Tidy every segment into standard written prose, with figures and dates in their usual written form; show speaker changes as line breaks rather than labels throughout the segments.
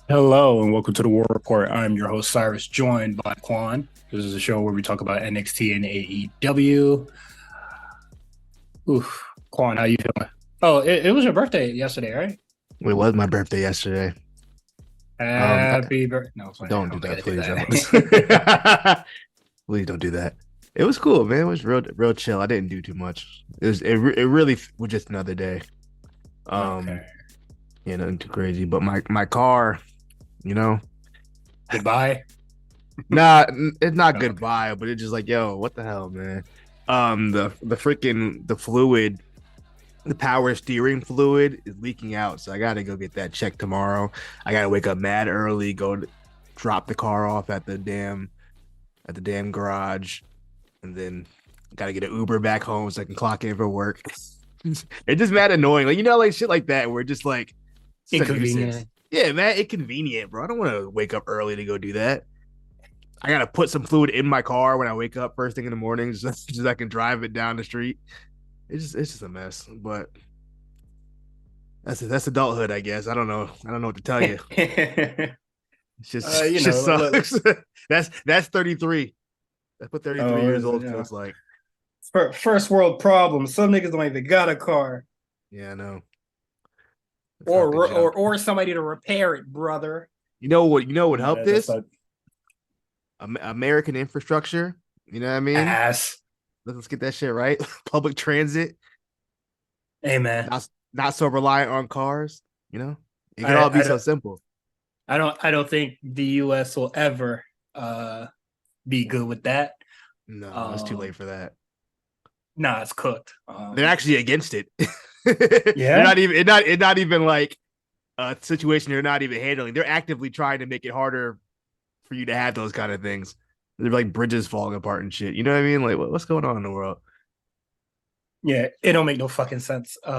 Hello and welcome to the War Report. I'm your host Cyrus, joined by Quan. This is a show where we talk about NXT and AEW. Oof, Quan, how you feeling? Oh, it was your birthday yesterday, right?
It was my birthday yesterday. I-
Happy birthday! No, it's fine.
don't do
I'm not
that,
gonna do
please.
that.
Please don't do that. It was cool, man. It was real chill. I didn't do too much. It really was just another day.
Okay.
Um, nothing too crazy. But my car, you know,
Goodbye.
it's not
Okay.
goodbye, but it's just like, yo, what the hell, man? The freaking the fluid, the power steering fluid is leaking out, so I gotta go get that checked tomorrow. I gotta wake up mad early, drop the car off at the damn garage, and then gotta get an Uber back home so I can clock in for work. It's just mad annoying, like like shit like that, where just like it's a nuisance.
Inconvenient.
Yeah, man, inconvenient, bro. I don't want to wake up early to go do that. I gotta put some fluid in my car when I wake up first thing in the morning, just so I can drive it down the street. It's just a mess, but that's adulthood, I guess. I don't know what to tell you. It just
Look,
sucks. That's 33. That's what 33
oh,
years old
yeah.
feels like.
First world problems. Some niggas don't even got a car,
Yeah, I know.
or
Fucking junk.
somebody to repair it, brother.
You know what helped
That's
this?
like
American infrastructure. You know what I mean?
ass.
Let's get that shit right. Public transit,
Hey man,
not so reliant on cars. You know, it could all
I
be
I
so
don't
simple.
I don't think the U.S. will ever be good with that.
No, it's too late
Um,
for that.
nah, it's cooked.
They're actually against it. They're
Yeah.
not even it's not even like a situation they're not even handling. They're actively trying to make it harder for you to have those kind of things. They're like bridges falling apart and shit. You know what I mean? Like what's going on in the world?
Yeah, it don't make no fucking sense. The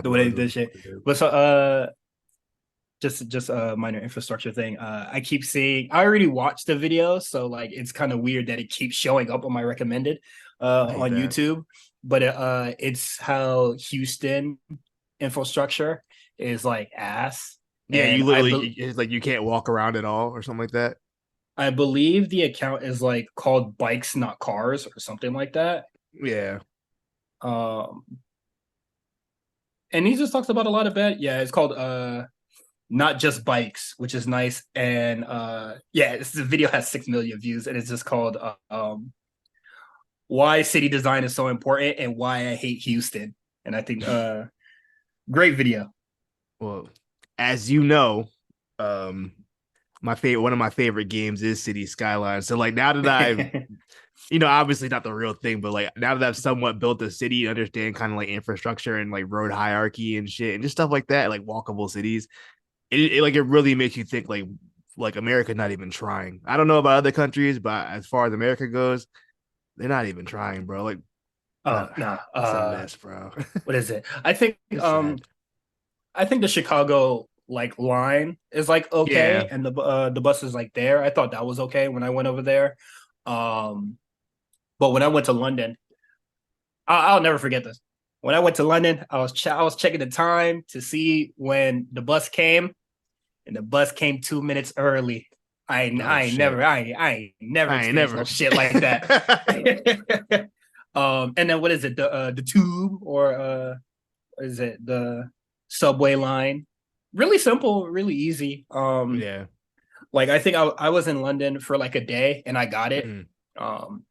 way they did
Capitalism.
shit. But just a minor infrastructure thing. I keep seeing. I already watched the video, so like it's kind of weird that it keeps showing up on my recommended
I hate
on
that.
YouTube. But it's how Houston infrastructure is like ass,
Yeah,
and
you literally it's like you can't walk around at all or something like that.
I believe the account is like called Bikes Not Cars or something like that.
Yeah.
Um, and he just talks about a lot of bad. Yeah, it's called Not Just Bikes, which is nice. And yeah, the video has 6 million views, and it's just called Why City Design is So Important and Why I Hate Houston. And I think great video.
Well, as you know, um my favorite one of my favorite games is City Skylines. So like now that I've obviously not the real thing, but like now that I've somewhat built a city, understand kind of like infrastructure and like road hierarchy and shit and just stuff like that, like walkable cities, it really makes you think like America's not even trying. I don't know about other countries, but as far as America goes, they're not even trying, bro. Like,
Oh
uh,
nah.
it's a mess, bro.
What is it?
It's sad.
I think the Chicago like line is like okay,
Yeah.
and the bus is like there. I thought that was okay when I went over there. Um, but when I went to London, I'll never forget this. When I went to London, I was checking the time to see when the bus came, and the bus came 2 minutes early.
Oh shit.
I ain't never
I ain't
experienced no
never.
shit like that. And then what is it? The tube or what is it the subway line? Really simple, really easy.
Yeah.
Like I think I was in London for like a day and I got it.
Mhm.
Um,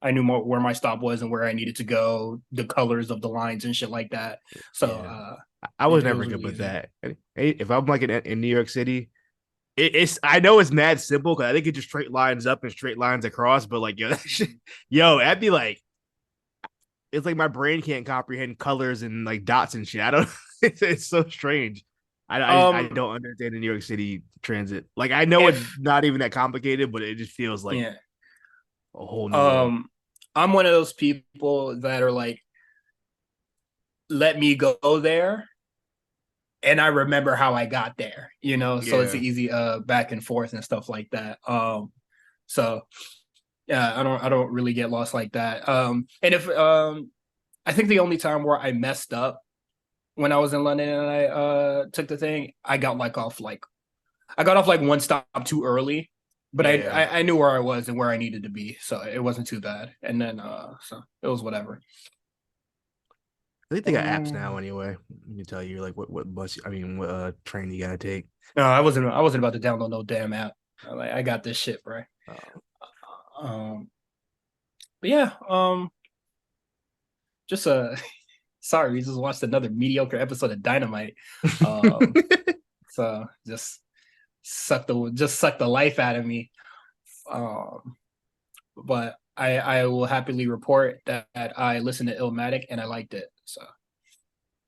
I knew more where my stop was and where I needed to go, the colors of the lines and shit like that. So
Yeah. I
yeah,
was
it
never
was
good
really
with
easy.
that. Hey, if I'm like in New York City, it's I know it's mad simple because I think it just straight lines up and straight lines across, but like yo, yo, that'd be like it's like my brain can't comprehend colors and like dots and shit. I don't. It's so strange. I
Um,
don't understand the New York City transit. Like I know it's
if
not even that complicated, but it just feels like
yeah,
a whole new world.
um, I'm one of those people that are like, let me go there and I remember how I got there, so it's
Yeah,
easy back and forth and stuff like that. So yeah, I don't really get lost like that. And if I think the only time where I messed up when I was in London and I took the thing, I got off like one stop too early, but
Yeah.
I knew where I was and where I needed to be, so it wasn't too bad. And then so it was whatever.
I think they got apps now
Um,
anyway. You can tell you like what bus I mean what train you gotta take.
no, I wasn't about to download no damn app. I got this shit, bro.
Uh,
Um, but yeah, just sorry, we just watched another mediocre episode of Dynamite. Um, so just suck the life out of me. Um, but I will happily report that I listened to Illmatic and I liked it. So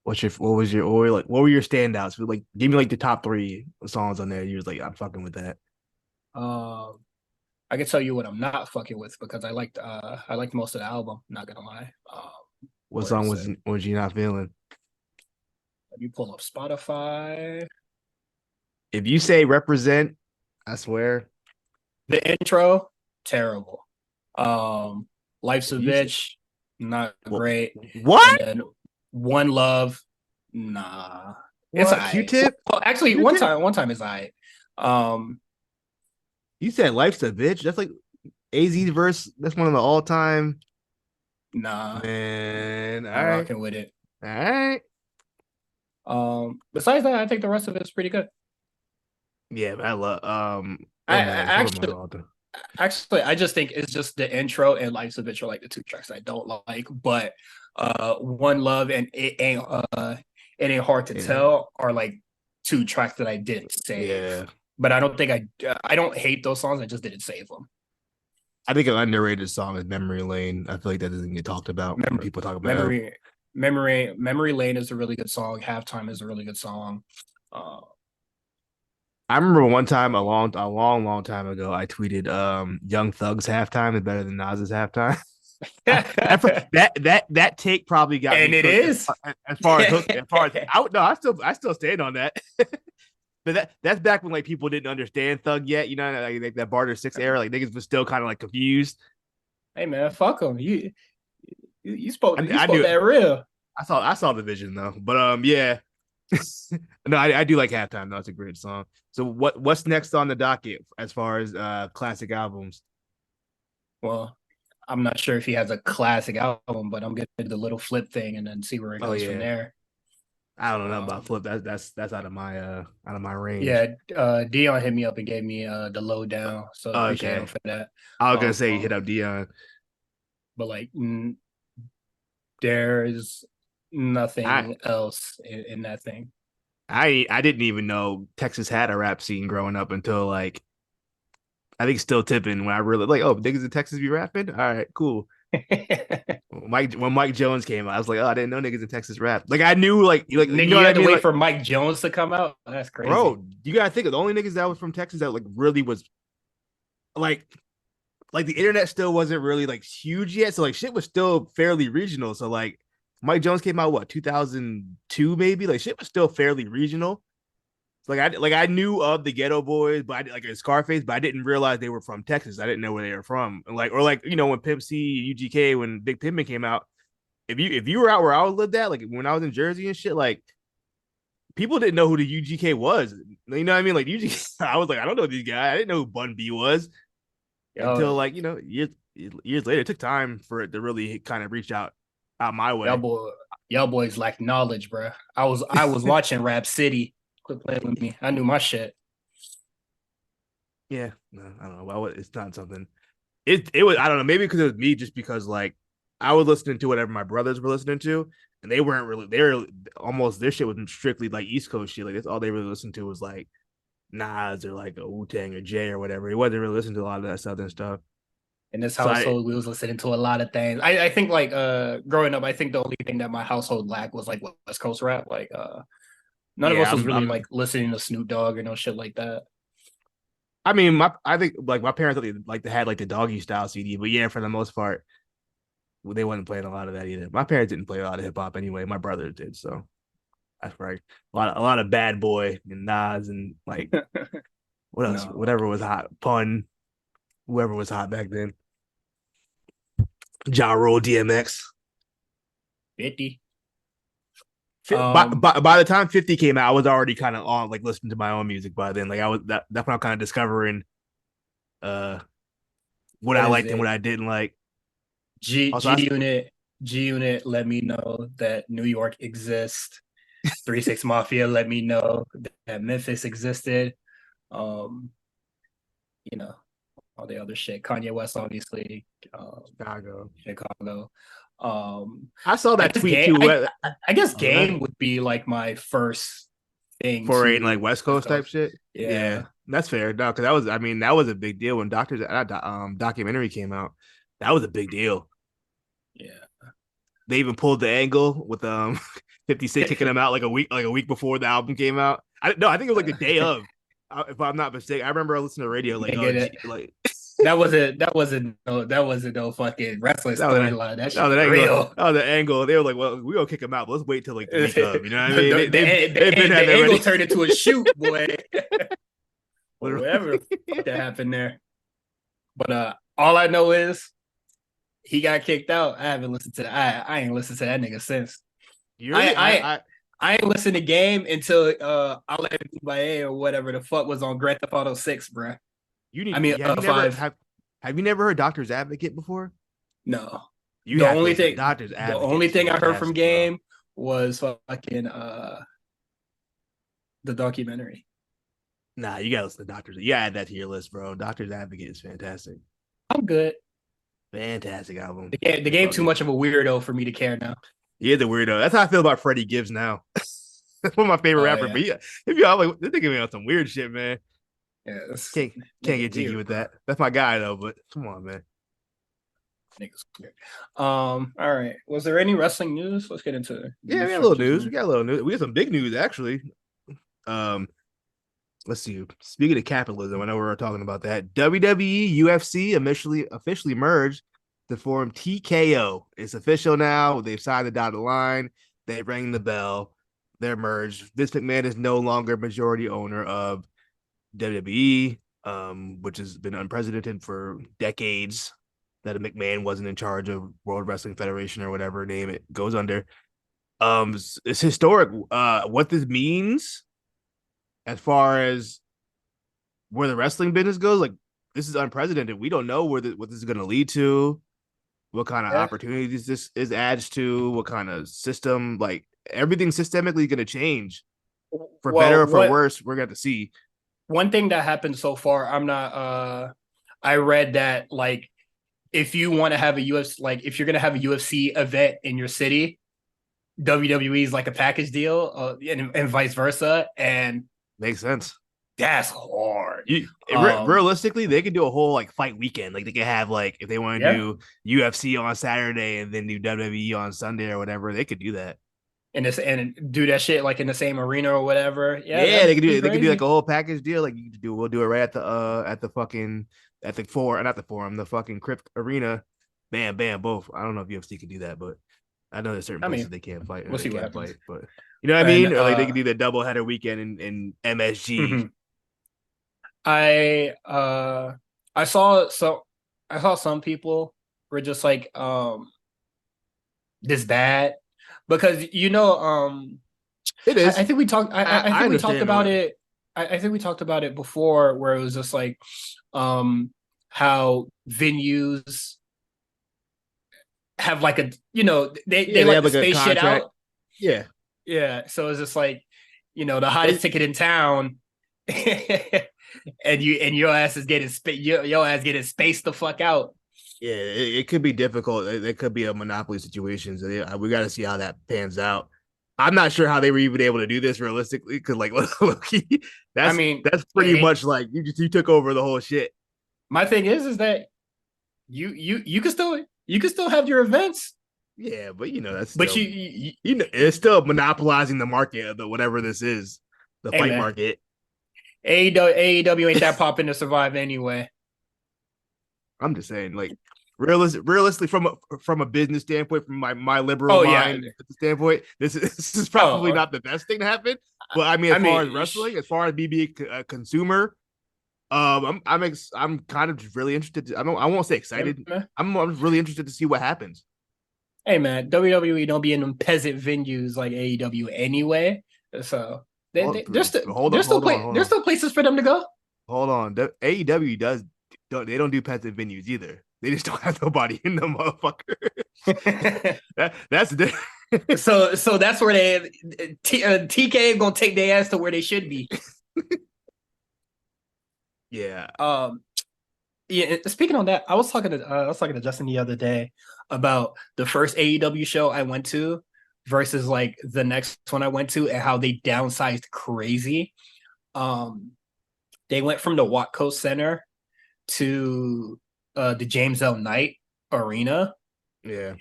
what were your standouts? Like give me like the top three songs on there. You was like, I'm fucking with that.
um, I can tell you what I'm not fucking with because I liked most of the album. Not gonna lie.
What
Where
song
is it?
was you not feeling?
Let me pull up Spotify.
If you say represent, I swear.
The intro, terrible. Life's
If
a
you say
bitch, not
what
great. And
what?
then One Love, nah. It's
What?
alright.
Q-tip?
Well, actually,
Q-tip?
one time is alright. Um,
You said life's a bitch. That's like AZ's verse. That's one of the all time.
nah,
Man, all
not
right,
rocking with it.
all right.
Besides that, I think the rest of it is pretty good.
Yeah, but I love
I
Illmatic is one of my
actually,
all time.
I just think it's just the intro and Life's a Bitch are like the two tracks I don't like, but One Love and it ain't hard to
Yeah,
tell are like two tracks that I didn't save.
yeah.
But I don't think I don't hate those songs. I just didn't save them.
I think an underrated song is Memory Lane. I feel like that doesn't get talked about when
Memory,
people talk about L.
memory, Memory Lane is a really good song. Halftime is a really good song. Uh,
I remember one time long time ago, I tweeted Young Thug's halftime is better than Nas's halftime.
and
That take probably got me
it
cooked
is.
as far as I no I still stand on that. But that's back when like people didn't understand Thug yet, you know, like that Barter Six era, like niggas was still kind of like confused.
Hey man, fuck them. You
I
spoke
knew
that real.
I saw the vision though, but yeah, no, I do like halftime though. It's a great song. So what's next on the docket as far as classic albums?
Well, I'm not sure if he has a classic album, but I'm gonna do the little flip thing and then see where it
Oh
goes from
yeah,
there.
I don't know about
Um,
Flip. That's out of my range.
yeah, Dion hit me up and gave me the lowdown, so appreciate him
Okay,
for that.
I was gonna
Um,
say hit up Dion.
but like, there's
I
nothing else in that thing.
I didn't even know Texas had a rap scene growing up until like I think still tipping when I really like oh niggas in Texas be rapping. All right, cool. When Mike Jones came out, I was like, oh, I didn't know niggas in Texas rap. Like I knew like you
Nigga,
know
you
what I
had to
mean?
wait
Like,
for Mike Jones to come out. That's crazy.
bro, you gotta think of the only niggas that was from Texas that like really was like like the internet still wasn't really like huge yet. So like shit was still fairly regional. So like Mike Jones came out what 2002 maybe? Like shit was still fairly regional. Like I knew of the Ghetto Boys, but like Scarface, but I didn't realize they were from Texas. I didn't know where they were from. Like you know when Pimp C, UGK, when Big Pimpin' came out, if you were out where I lived at, like when I was in Jersey and shit, like people didn't know who the UGK was. You know what I mean? Like UGK, I was like, I don't know these guys. I didn't know who Bun B was
Yo,
until like you know years later. It took time for it to really kind of reach out my
y'all
way.
boy, y'all boys lack knowledge, bro. I was watching Rap City. Quit playing with me. I knew my shit.
Yeah, no, I don't know. Well, it's not something. It was I don't know maybe because it was me just because like I was listening to whatever my brothers were listening to and they weren't really they were almost their shit was strictly like East Coast shit like that's all they really listened to was like Nas or like a Wu Tang or Jay or whatever. He wasn't really listening to a lot of that Southern stuff.
In this
So I
household, we was listening to a lot of things. I think like growing up, I think the only thing that my household lacked was like West Coast rap. Like none of us
yeah
was really
I'm
like listening to Snoop Dogg or no shit like that.
I mean I think like my parents like they had like the doggy style CD but yeah for the most part they wasn't playing a lot of that either. My parents didn't play a lot of hip hop anyway. My brother did so. That's right. A lot of Bad Boy and Nas and like what else?
No,
Whatever was hot. Pun. Whoever was hot back then. Ja Rule DMX.
50.
By the time 50 came out, I was already kind of on like listening to my own music by then. Like I was that's when I'm kind of discovering uh what
what
I
is
liked and what
it?
I didn't like.
G
Also,
G Unit G Unit let me know that New York exists. 3 6 Mafia let me know that Memphis existed. Um, you know, all the other shit. Kanye West, obviously,
Chicago.
Chicago.
I saw
I
that
guess
tweet
game.
too.
I guess
Oh, God.
game would be like my first thing
Foreign like
to
West
West
Coast type
Coast.
shit. Yeah,
Yeah,
that's fair. No, because that was I mean that was a big deal when Doctors documentary came out. That was a big deal.
yeah.
They even pulled the angle with 50 Cent kicking him out like a week before the album came out. I think it was like the day of, if I'm not mistaken. I remember I listened to the radio like
Get it?
like
That wasn't no fucking wrestling
that was an
storyline. That
that
shit
was an
was
angle.
real.
That was the angle. They were like, well, we gonna kick him out, but let's wait till like the week of. You know what I mean?
the,
They've been had
the
that
angle
ready.
turned into a shoot, boy. Or whatever the fuck
Literally.
that happened there. But all I know is he got kicked out. I haven't listened to that. I ain't listened to that nigga since.
You
I
really?
I
I
I ain't listened to game until I let by or whatever the fuck was on Grand Theft Auto 6, bruh.
You
I
need.
mean
Have you never
5.
have you never heard Doctor's Advocate before?
No.
You
The
have to
only
listen.
thing
Doctor's
the
Advocate
only
is
thing I heard from
fantastic, bro.
game was fucking the documentary.
Nah, you gotta listen to Doctor's. You gotta add that to your list, bro. Doctor's Advocate is fantastic.
I'm good.
Fantastic album.
The game too much of a weirdo for me to care now.
He is a weirdo. That's how I feel about Freddie Gibbs now. That's one of my favorite
Oh
rappers.
yeah.
But yeah, if you, I'm like, this nigga be on some weird shit, man.
Yeah, this
Can't can't
nigga
get jiggy
weird,
with
bro.
that. That's my guy though. But come on, man.
Niggas weird. All right. Was there any wrestling news? Let's get into
Yeah,
news
we got a little
stretches
news. We
here.
got a little news. We got some big news actually. Um, let's see. Speaking of capitalism, I know we were talking about that. WWE, UFC officially merged to form TKO. It's official now. They've signed the dotted line. They rang the bell. They're merged. Vince McMahon is no longer majority owner of WWE, which has been unprecedented for decades. That a McMahon wasn't in charge of World Wrestling Federation or whatever name it goes under. It's historic. What this means as far as where the wrestling business goes, like this is unprecedented. We don't know what this is going to lead to, what kind of
Yeah.
opportunities this is adds to, what kind of system, like everything systemically going to change for better
Well,
or for
what
worse. We're going to see.
one thing that happened so far, I'm not I read that like if you want to have a UFC like if you're gonna have a UFC event in your city, WWE is like a package deal, and vice versa, and
Makes sense.
that's hard.
Realistically, they could do a whole like fight weekend. Like they could have like if they want to
Yeah,
do UFC on Saturday and then do WWE on Sunday or whatever, they could do that.
and do that shit like in the same arena or whatever. Yeah,
Yeah,
that'd be
they could do like
crazy.
a whole package deal. Like you could do, we'll do it right at the fucking at the forum, not the forum, the fucking crypt arena. Bam, bam, both. I don't know if UFC could do that, but I know there's certain
I
places
mean,
they can't fight or
we'll
they
see what
can
happens.
fight, but you know what I
And
mean? Or like they could do the double header weekend in MSG.
mhm. I uh I saw so I saw some people were just like this bad because
It
I
is.
think we talked I
I
think we talked
understand
about
what.
it I think we talked about it before where it was just like um how venues have like a they
Yeah, they
like
have
to
like a
space shit
contract.
out.
Yeah,
Yeah, so it's just like the hottest
it,
ticket in town and your ass getting spaced the fuck out.
yeah, it could be difficult. It could be a monopoly situation. So we got to see how that pans out. I'm not sure how they were even able to do this realistically because, like,
I
that's
mean,
that's pretty much like you took over the whole shit.
my thing is that you can still have your events,
Yeah, but that's
but
still it's still monopolizing the market of the whatever this is, the
hey
fight
man,
market.
AEW ain't that popping to survive anyway.
I'm just saying, like, realistically, from a business standpoint, from my liberal
Oh yeah.
mind standpoint, this is probably
Oh,
not the best thing to happen. But I mean,
I
as far as
mean,
wrestling, as far as me being a consumer, I'm kind of really interested. I won't say excited. I'm really interested to see what happens.
Hey man, WWE don't be in them peasant venues like AEW anyway. So
Hold, hold
there's
on,
still places for them to go.
hold on. AEW don't do peasant venues either. They just don't have nobody in them, motherfucker. That's the
So that's where TK gonna take their ass to where they should be.
yeah.
Um, yeah. Speaking on that, I was talking to Justin the other day about the first AEW show I went to versus like the next one I went to and how they downsized crazy. Um, they went from the Watco Center to the James L. Knight Arena.
Yeah.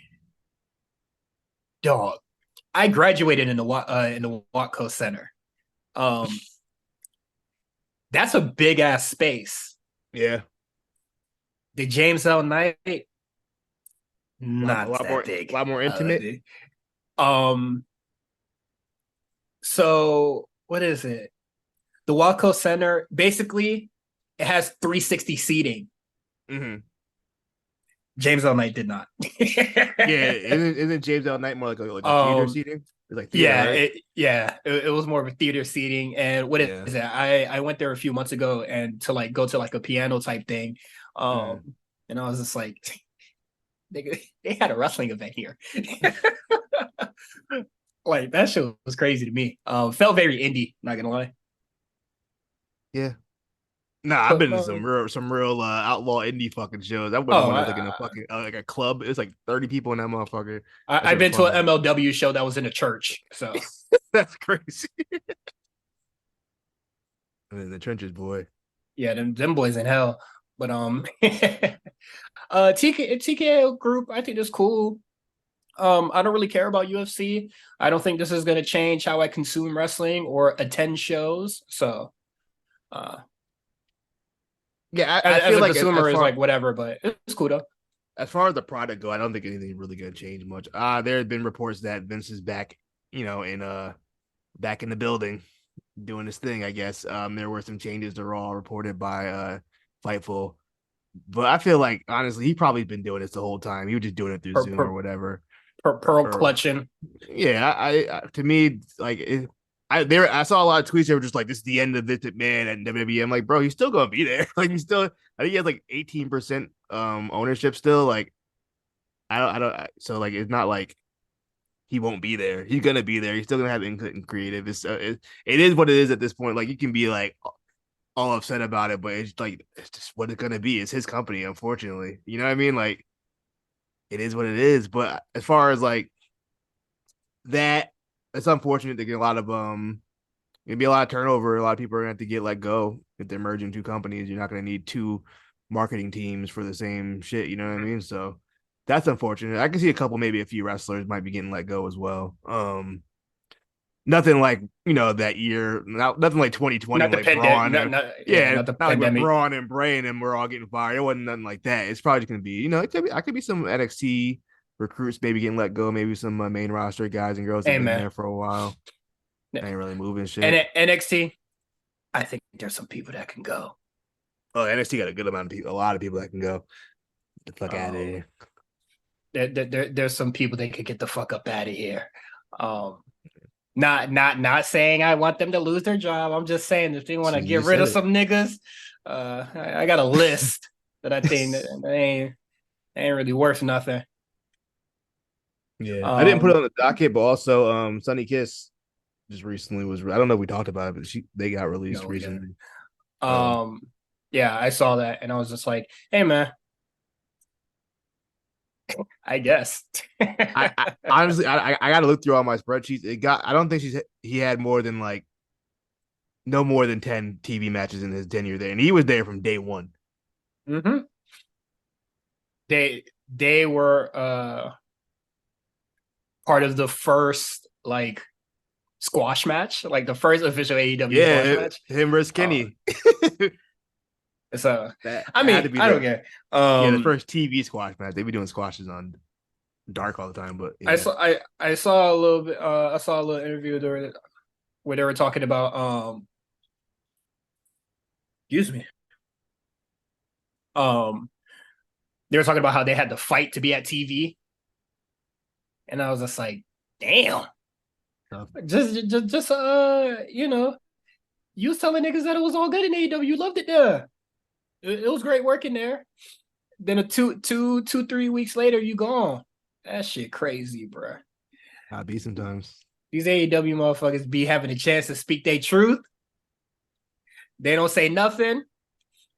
Dog, I graduated in the Watco Center. Um, that's a big ass space.
Yeah.
The James L. Knight,
A
not
lot more,
that big.
intimate.
Um, so what is it? The Watco Center basically it has 360 seating.
Mm-hmm.
James L. Knight did not.
Yeah, isn't James L. Knight more like a theater
um,
seating? It's like theater, right?
it was more of a theater seating. And what
Yeah.
is that? I went there a few months ago and to like go to like a piano type thing.
Mm.
And I was just like, they had a wrestling event here. Like that show was crazy to me. Felt very indie, not gonna lie.
Yeah. Nah, I've
But
been to some real outlaw indie fucking shows. I went to
oh,
one that was like in a fucking like a club. It was like 30 people in that motherfucker. That shit
I've
was
been to an
fun.
MLW show that was in a church. So
That's crazy. I'm in the trenches, boy.
yeah, them boys in hell. But TKO group, I think is cool. I don't really care about UFC. I don't think this is gonna change how I consume wrestling or attend shows. So
Yeah, I
as
feel
a
like
consumer is like whatever, but it's cool though.
as far as the product go, I don't think anything really gonna change much. There have been reports that Vince is back, back in the building doing his thing, I guess. There were some changes that were all reported by Fightful. But I feel like honestly, he probably been doing this the whole time. He was just doing it through
Per,
Zoom or
per,
whatever.
pearl
Or
clutching.
yeah, to me, like I saw a lot of tweets that were just like, "This is the end of Vince McMahon at WWE." I'm like, bro, he's still gonna be there. Like he's still, I think he has like 18% ownership still. Like so like it's not like he won't be there. He's gonna be there. He's still gonna have input and creative. It is what it is at this point. Like you can be like all upset about it, but it's like it's just what it's gonna be. It's his company, unfortunately. You know what I mean? Like it is what it is. But as far as like that, it's unfortunate to get a lot of gonna be a lot of turnover. A lot of people are gonna have to get let go if they're merging two companies. You're not gonna need two marketing teams for the same shit. You know what I mean? So that's unfortunate. I can see maybe a few wrestlers might be getting let go as well. Nothing like that year, nothing like 2020
Not the
like
pandemic.
Braun.
Yeah,
Yeah,
not the
not like when
pandemic.
Braun and Bray and we're all getting fired. It wasn't nothing like that. It's probably just gonna be, I could be some NXT recruits maybe getting let go. Maybe some main roster guys and girls have
Hey
been
man,
there for a while. They ain't really moving
and
shit.
NXT, I think there's some people that can go.
Oh, NXT got a good amount of people, a lot of people that can go. Get the fuck out of
Um,
here.
there's some people that could get the fuck up out of here. Um, not saying I want them to lose their job. I'm just saying if they want to
You
get
just
rid
said
of
it.
some niggas, I got a list that I think that ain't really worth nothing.
Yeah, I didn't put it
Um,
on the docket, but also Sunny Kiss just recently was. I don't know if we talked about it, but they got released
no, we got.
recently. Um,
Um, yeah, I saw that and I was just like, hey man, I guess.
I honestly, I got to look through all my spreadsheets. I don't think he had more than like no more than 10 TV matches in his tenure there, and he was there from day one.
hmm they were part of the first like squash match, like the first official AEW squash
Yeah,
match.
him versus
Uh,
Kenny.
so
that
I
had to
mean,
be
I don't
the
care.
the first TV squash match. They be doing squashes on Dark all the time, but yeah,
I saw a little bit. I saw a little interview where they were talking about excuse me. Um, they were talking about how they had to fight to be at TV. And I was just like, damn.
Tough.
Just you was telling niggas that it was all good in AEW. You loved it there. It was great working there. Then 3 weeks later, you gone. That shit crazy, bro.
I be sometimes.
These AEW motherfuckers be having a chance to speak their truth. They don't say nothing,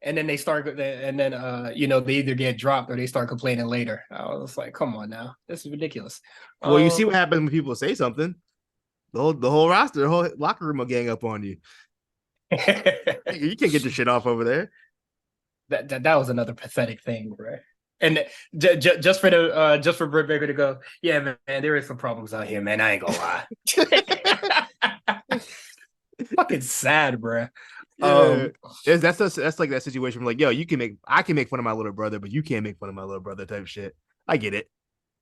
and then they start, and then they either get dropped or they start complaining later. I was like, come on now, this is ridiculous.
Well, you see what happens when people say something. The whole roster, the whole locker room will gang up on you. You can't get your shit off over there.
That was another pathetic thing, bro. And just for Britt Baker to go, yeah, man, there is some problems out here, man. I ain't gonna lie. Fucking sad, bro.
Yeah, that's like that situation where like, yo, I can make fun of my little brother, but you can't make fun of my little brother type shit. I get it.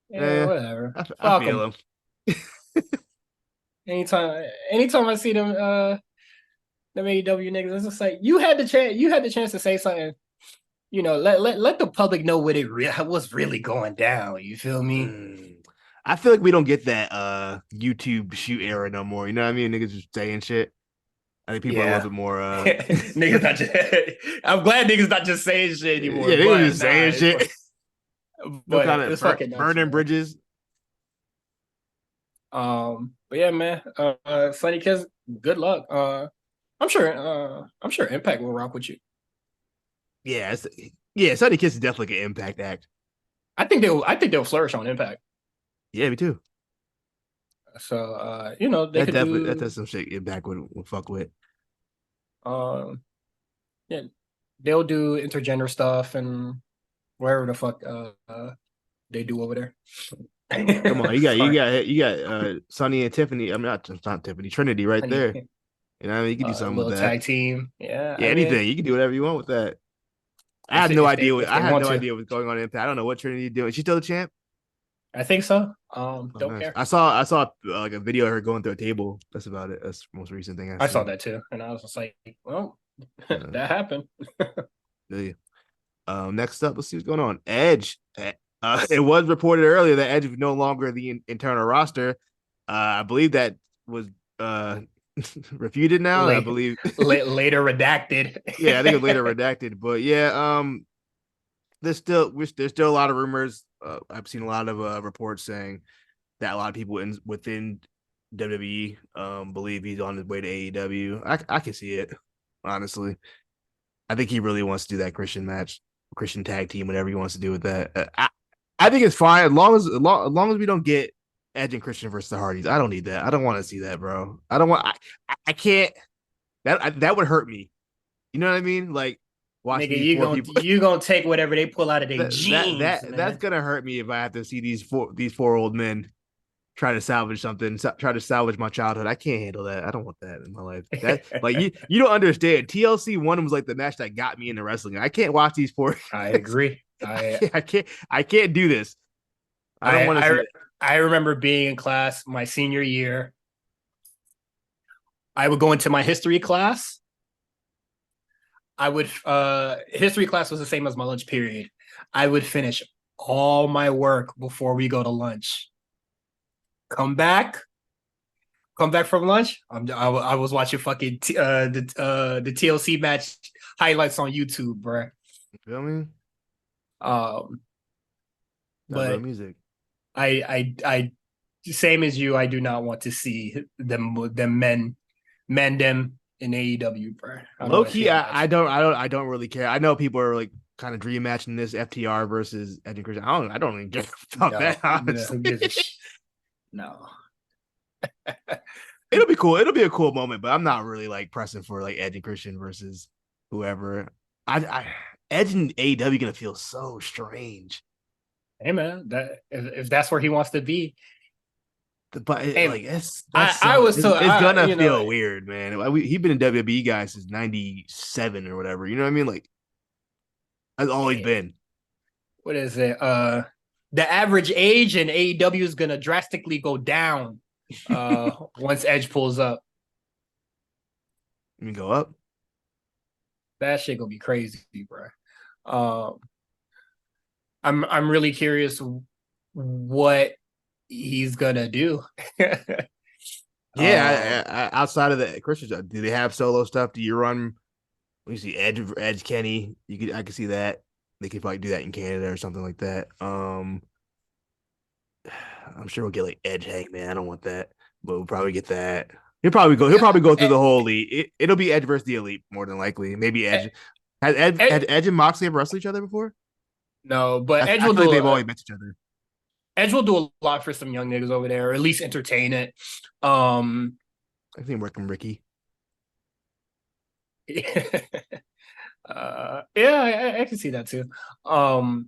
Yeah, whatever.
I
Fuck
feel
them.
him.
Anytime I see them AEW niggas, it's just like you had the chance to say something. Let the public know what's really going down. You feel me?
I feel like we don't get that YouTube shoot era no more. You know what I mean? Niggas just saying shit. I think people are a
Yeah.
little bit more
Niggas not just I'm glad niggers not just saying shit anymore.
yeah, they
But
just saying shit. No
but
kind
it's
of
fucking nuts,
burning
man.
bridges.
But yeah, man. Sunny Kiss, good luck. I'm sure Impact will rock with you.
Yeah, yeah, Sunny Kiss is definitely an impact act.
I think they'll flourish on Impact.
Yeah, me too.
So they
That
could
definitely
do
that's some shit impact would fuck with.
um yeah, they'll do intergender stuff and wherever the fuck they do over there.
Come on,
Sorry.
you got Sonny and Tiffany. I'm not Tiffany, Trinity right there.
Honey,
You know what I mean? You can do
a
something with
little
that.
tag team. Yeah,
Yeah,
I mean,
anything. You can do whatever you want with that. I
if
have no
if
idea
they
what
if they
I have
want
no
to,
idea what's going on in Impact. I don't know what Trinity doing. Is she still the champ?
I think so.
Oh,
Don't
nice.
care.
I saw like a video of her going through a table. That's about it. That's the most recent thing I've
I saw
seen.
that too, and I was just like, well,
Uh,
that happened.
yeah. Next up, let's see what's going on. Edge. It was reported earlier that Edge is no longer the internal roster. I believe that was refuted now. I believe.
Later redacted.
Yeah, I think it was later redacted. But yeah, there's still a lot of rumors. I've seen a lot of reports saying that a lot of people within WWE believe he's on his way to AEW. I can see it, honestly. I think he really wants to do that Christian tag team, whatever he wants to do with that. I think it's fine as long as we don't get Edge and Christian versus the Hardys. I don't need that. I don't want to see that, bro. I don't want. I can't. That would hurt me. You know what I mean? Like watching
Nigga,
these four people.
you gonna take whatever they pull out of their jeans,
That's
man.
gonna hurt me if I have to see these four old men try to salvage something, try to salvage my childhood. I can't handle that. I don't want that in my life. That like you don't understand. TLC one was like the match that got me into wrestling. I can't watch these four.
I agree.
I can't do this. I don't want to see
I
it.
I remember being in class my senior year. I would go into my history class. I would history class was the same as my lunch period. I would finish all my work before we go to lunch. Come back, come back from lunch. I was watching fucking the TLC match highlights on YouTube, bro.
You feel me?
Um,
That real
but
music.
I same as you. I do not want to see them men them in AEW, bro. I don't
Low
want to see
key,
that match.
I don't really care. I know people are like kind of dream matching this FTR versus Edge and Christian. I don't even care about
No,
that, honestly.
who gives a no.
It'll be cool. It'll be a cool moment, but I'm not really like pressing for like Edge and Christian versus whoever. I Edge and AEW gonna feel so strange.
Hey man, that if that's where he wants to be,
But
hey,
like that's
I
so
was so
it's
I
gonna feel weird, man. He been in WWE guys since '97 or whatever. You know what I mean? Like that's always been.
what is it? The average age in AEW is gonna drastically go down once Edge pulls up.
Let me go up.
That shit gonna be crazy, bro. Um, I'm really curious what he's gonna do.
Yeah, outside of the Christian stuff, do they have solo stuff? Do you run? You see Edge Kenny. I could see that. They could probably do that in Canada or something like that. I'm sure we'll get like Edge Hangman. I don't want that, but we'll probably get that. He'll probably go through the whole elite. It'll be Edge versus the elite more than likely. Maybe Edge. Had Edge and Moxley ever wrestled each other before?
No, but
I feel like they've always met each other.
Edge will do a lot for some young niggas over there, or at least entertain it.
I think working Ricky.
Yeah, I can see that too. But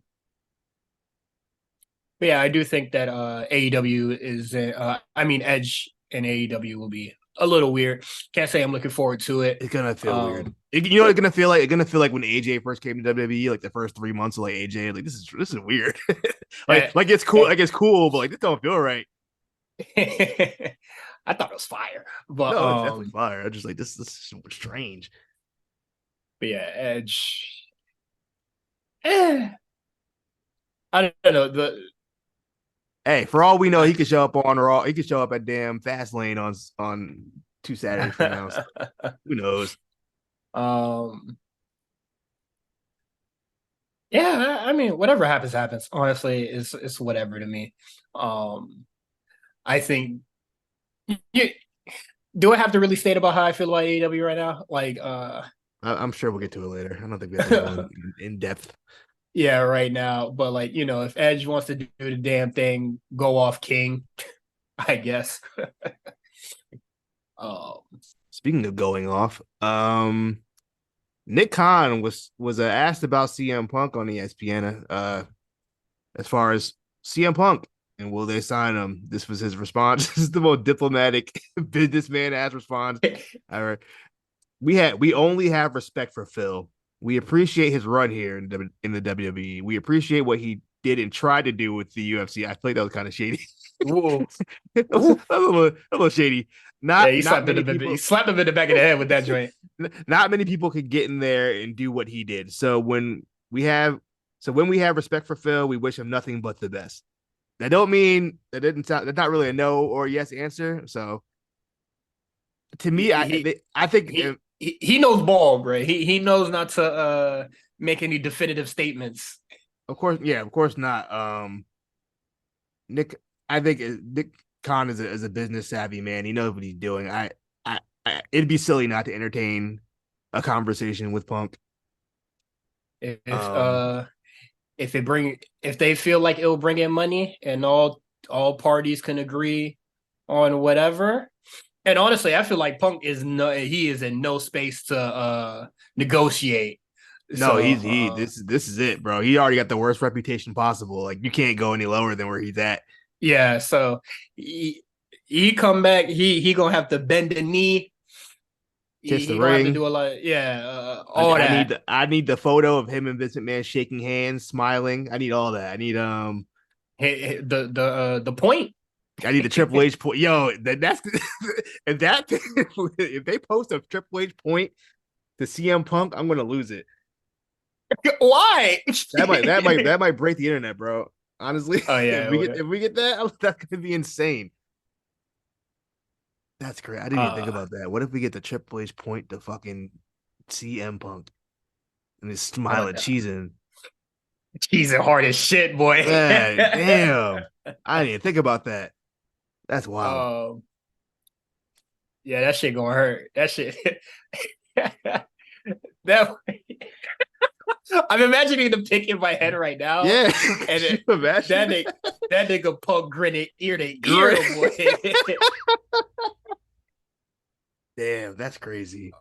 yeah, I do think that AEW is I mean Edge and AEW will be a little weird. Can't say I'm looking forward to it.
It's gonna feel weird. You know what it's gonna feel like? It's gonna feel like when AJ first came to WWE, like the first 3 months of like AJ, like this is weird. like it's cool, but like this don't feel right.
I thought it was fire, but
no, it's definitely fire. I just like this is strange.
But yeah, Edge. I don't know.
Hey, for all we know, he could show up on Raw. He could show up at damn Fastlane on 2 Saturdays from now. So who knows?
Yeah, I mean, whatever happens, happens. Honestly, it's whatever to me. I think you do I have to really state about how I feel about AEW right now? Like,
I'm sure we'll get to it later. I don't think we have to go in depth.
Yeah, right now. But like, if Edge wants to do the damn thing, go off King, I guess.
Speaking of going off, Nick Khan was asked about CM Punk on ESPN. As far as CM Punk and will they sign him? This was his response. This is the most diplomatic businessman ass response. All right. We only have respect for Phil. We appreciate his run here in the WWE. We appreciate what he did and tried to do with the UFC. I feel like that was kind of shady. That was a little shady.
He slapped him in the back of the head with that joint.
Not many people could get in there and do what he did. So when we have respect for Phil, we wish him nothing but the best. That don't mean that's not really a no or yes answer. So to me, I think
he knows ball, bro. He knows not to make any definitive statements.
Of course not. Nick, I think Nick Khan is a business savvy man. He knows what he's doing. It'd be silly not to entertain a conversation with Punk.
If they feel like it'll bring in money and all parties can agree on whatever. And honestly, I feel like Punk is in no space to negotiate.
No, this is it, bro. He already got the worst reputation possible. Like you can't go any lower than where he's at.
Yeah, so he come back. He gonna have to bend the knee,
kiss the ring.
Have to do a lot. All that.
I need the photo of him and Vince McMahon shaking hands, smiling. I need all that. I need
the point.
I need the Triple H point. Yo, that's if they post a Triple H point to CM Punk, I'm gonna lose it.
Why?
that might break the internet, bro. Honestly,
oh yeah.
if we get that, that's gonna be insane. That's great. I didn't even think about that. What if we get the Triple H point to fucking CM Punk and he's smiling, cheesing
hard as shit, boy.
Man, damn. I didn't even think about that. That's wild.
Yeah, that shit gonna hurt. That shit. I'm imagining the pic in my head right now.
Yeah,
and that nigga Punk grinning ear to ear, boy.
Damn, that's crazy.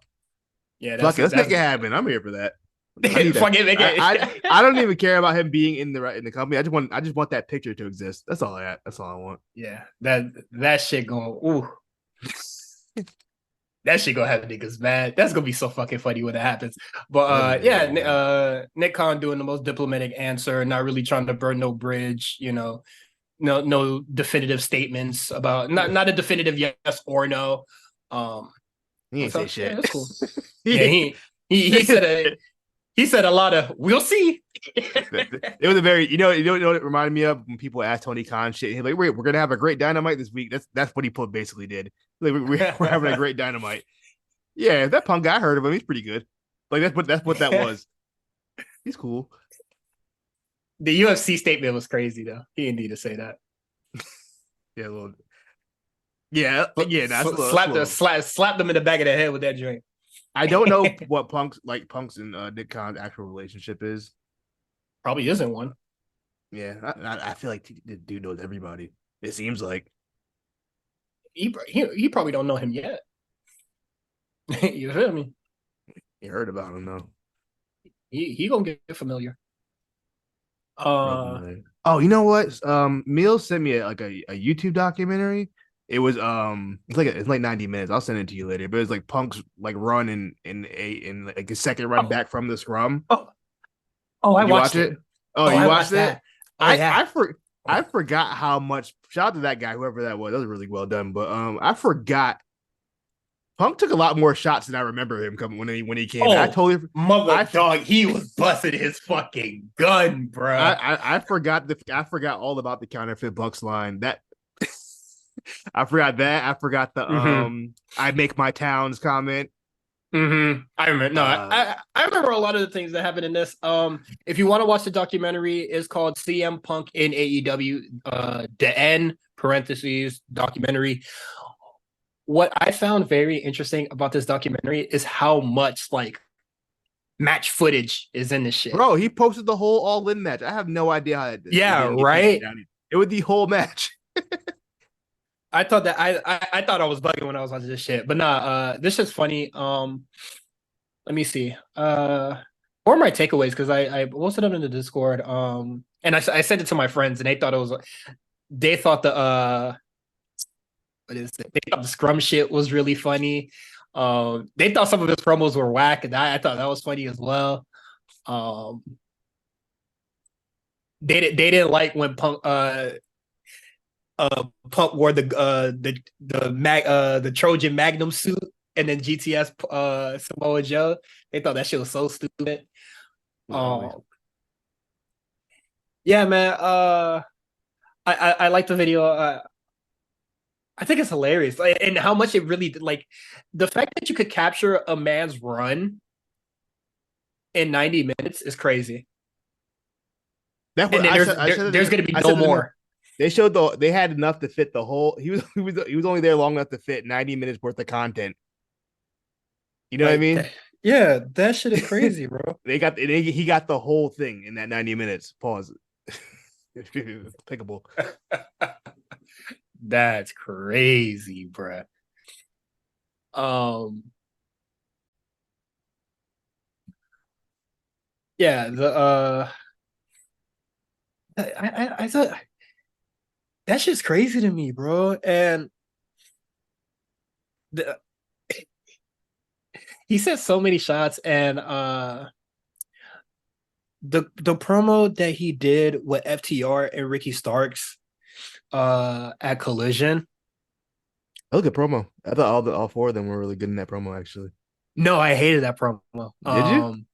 Yeah,
let's make it happen. I'm here for that.
I
don't even care about him being in the company. I just want that picture to exist. That's all I want.
Yeah, that shit going. Ooh. That shit gonna have niggas mad. That's gonna be so fucking funny when it happens. But Nick Khan doing the most diplomatic answer, not really trying to burn no bridge. No definitive statements about not a definitive yes or no.
He ain't say shit.
Yeah, that's cool. Yeah, he said He said a lot of "we'll see."
It was a very, you know what it reminded me of when people asked Tony Khan shit. He's like, "Wait, we're gonna have a great dynamite this week." That's what he basically did. Like, we're having a great dynamite. Yeah, that Punk guy, I heard of him. He's pretty good. Like that's what that was. He's cool.
The UFC statement was crazy though. He didn't need to say that.
Yeah, a little. Yeah, yeah.
Slap them in the back of the head with that joint.
I don't know what Punk's and Nick Khan's actual relationship is.
Probably isn't one.
Yeah, I feel like the dude knows everybody. It seems like
He probably don't know him yet. You feel me?
you heard about him though.
He gonna get familiar.
Oh, you know what? Meal sent me a YouTube documentary. It was it's like 90 minutes. I'll send it to you later. But it's like Punk's like run in like a second run back from the scrum.
I
Did you
watched
watch
it.
Oh, you
I
watched it?
that. Oh, yeah.
I forgot how much. Shout out to that guy, whoever that was. That was really well done. But I forgot. Punk took a lot more shots than I remember him coming when he came. I totally
dog. He was busting his fucking gun, bro.
I forgot all about the counterfeit Bucks line. That I forgot that. I forgot the I make my towns comment.
I remember. No, I remember a lot of the things that happened in this. If you want to watch the documentary, it's called CM Punk in AEW. The End parentheses documentary. What I found very interesting about this documentary is how much like match footage is in this shit.
Bro, he posted the whole All In match. I have no idea how
it right?
It was the whole match.
I thought that I thought I was bugging when I was watching this shit, but nah, this is funny. Let me see. What are my takeaways? Because I posted them in the Discord. And I sent it to my friends, and they thought the what is it? They thought the scrum shit was really funny. They thought some of his promos were whack, and I thought that was funny as well. They didn't like when Punk wore the Trojan Magnum suit and then GTS Samoa Joe. They thought that shit was so stupid. Yeah, man. I like the video. I think it's hilarious, and how much it really like the fact that you could capture a man's run in 90 minutes is crazy.
There's
going to be no more.
They showed they had enough to fit the whole. He was only there long enough to fit 90 minutes worth of content. You know what I mean?
Yeah, that shit is crazy, bro.
He got the whole thing in that 90 minutes. Pause. Pickable.
That's crazy, bro. Yeah, I thought that shit's crazy to me, bro. And he said so many shots, and the promo that he did with FTR and Ricky Starks at Collision.
That was a good promo. I thought all four of them were really good in that promo, actually.
No, I hated that promo.
Did you?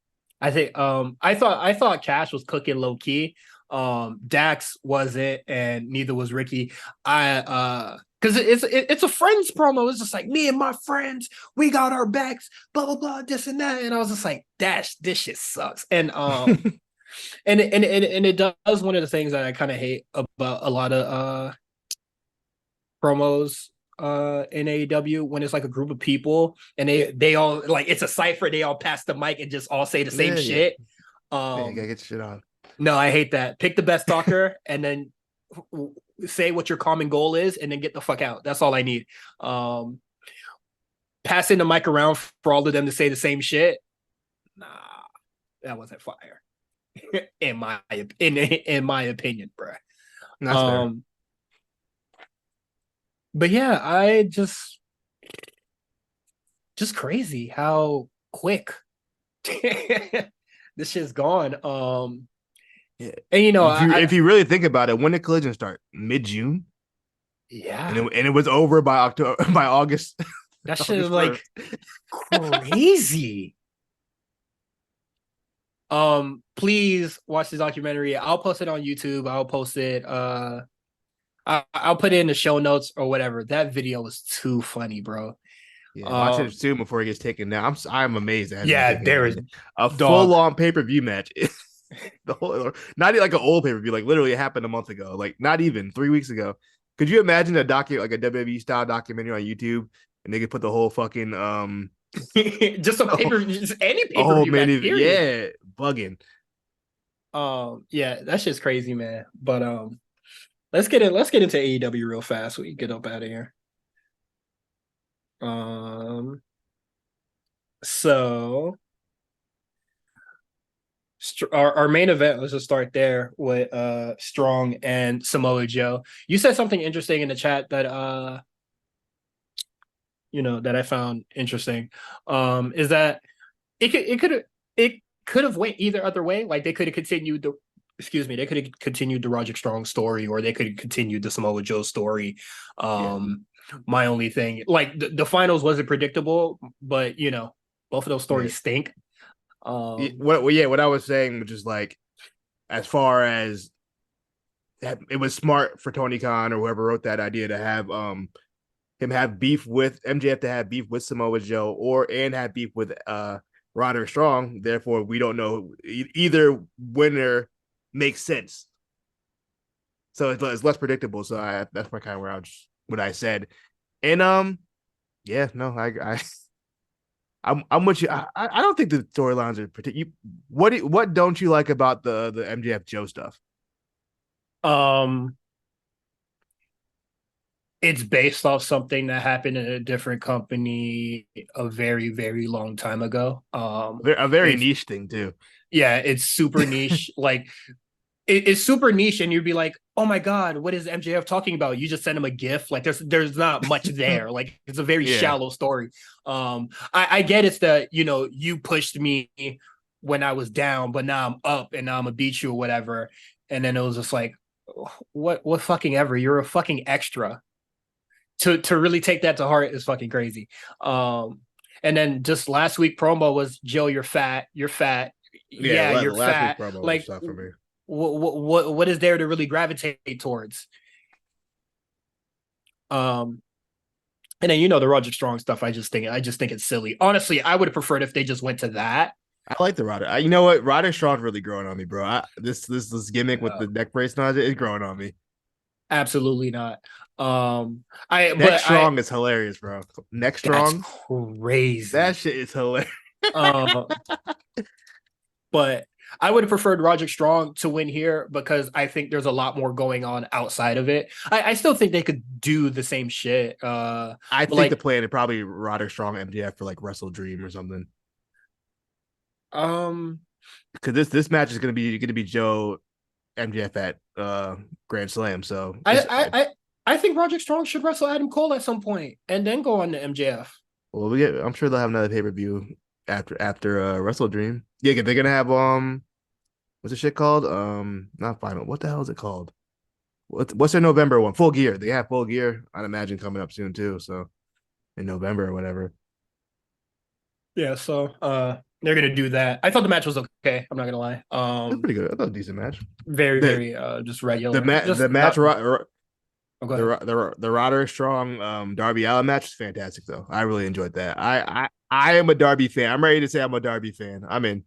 I think I thought Cash was cooking low key. Dax wasn't, and neither was Ricky. Because it's a friends promo. It's just like me and my friends, we got our backs, blah blah blah, this and that. And I was just like, this shit sucks. And and it does one of the things that I kind of hate about a lot of promos in AEW when it's like a group of people and they all like it's a cipher, they all pass the mic and just all say the same shit.
You gotta get shit on.
No, I hate that. Pick the best talker and then say what your common goal is and then get the fuck out. That's all I need. Passing the mic around for all of them to say the same shit. Nah, that wasn't fire. in my opinion, bro.
That's fair.
But yeah, I just crazy how quick this shit's gone.
Yeah.
And you know,
if you really think about it, when did Collision start? Mid-June.
Yeah,
and it was over by August.
That shit is like crazy. Please watch the documentary. I'll post it on YouTube. I'll post it. I'll put it in the show notes or whatever. That video was too funny, bro.
Yeah, watch it
Um,
soon before it gets taken down. I'm amazed it hasn't been
yeah,
taken
there
down
is
yet. A full
dog.
on pay per view match. The whole, not even like an old pay per view. Like literally, it happened a month ago. Like not even 3 weeks ago. Could you imagine a like a WWE style documentary on YouTube, and they could put the whole fucking
Just a pay per view, just any
a
pay per
whole
view match.
mini,
Period.
yeah, bugging.
Yeah, that shit's crazy, man. But let's get into AEW real fast. So we can get up out of here. Um, so our main event, let's just start there with Strong and Samoa Joe. You said something interesting in the chat that that I found interesting. Is that it could have went either other way. Like they could have continued the they could have continued the Roderick Strong story, or they could have continued the Samoa Joe story.
Yeah.
My only thing, like the finals wasn't predictable, but both of those
Yeah.
stories stink.
What I was saying, which is like, as far as it was smart for Tony Khan or whoever wrote that idea to have him have beef with MJF, to have beef with Samoa Joe, and have beef with Roderick Strong. Therefore, we don't know either winner makes sense. So it's less predictable. So that's my kind of where what I said. And yeah, no, I'm with you. I don't think the storylines are particular. What don't you like about the MJF Joe stuff?
um, it's based off something that happened in a different company a very, very long time ago.
A very
It's
niche thing too.
yeah, it's super niche. Like it's super niche, and you'd be like, "Oh my god, what is MJF talking about?" You just send him a GIF. Like there's not much there. Like it's a very
Yeah,
shallow story. I get it's that you pushed me when I was down, but now I'm up and now I'm gonna beat you or whatever. And then it was just like, what fucking ever. You're a fucking extra. To really take that to heart is fucking crazy. And then just last week promo was Joe, you're fat, you're fat,
yeah.
yeah,
The
you're
last week
fat.
promo was
Like
tough for me.
what is there to really gravitate towards? Um, and then the Roger Strong stuff. I just think it's silly. Honestly, I would have preferred if they just went to that.
I like the Rodder. You know what? Rodder Strong's really growing on me, bro. This gimmick with
Uh,
the neck brace and all that is growing on me.
Absolutely not. I
Neck
but I
Strong is hilarious, bro. Neck
That's
Strong, that
crazy.
shit is hilarious.
Uh, but I would have preferred Roger Strong to win here because I think there's a lot more going on outside of it. I still think they could do the same shit.
I
But
think the
like,
plan is probably Rodder Strong MJF for like Wrestle Dream or something.
um,
Because this match is gonna be Joe MJF at Grand Slam. So
I I I, I think Roger Strong should wrestle Adam Cole at some point and then go on to MJF.
well, I'm sure they'll have another pay per view after Wrestle Dream. Yeah, they're gonna have what's the shit called? Not final. What the hell is it called? What's their November one? Full Gear. They have Full Gear. I'd imagine coming up soon too. So in November or whatever.
Yeah, so they're gonna do that. I thought the match was okay. I'm not gonna lie.
It's pretty good. I thought a decent match.
Very,
The
very just regular.
the
Just
match
not. Oh, go ahead.
the Roderick Strong Darby Allin match is fantastic though. I really enjoyed that. I am a Darby fan. I'm ready to say I'm a Darby fan. I'm in.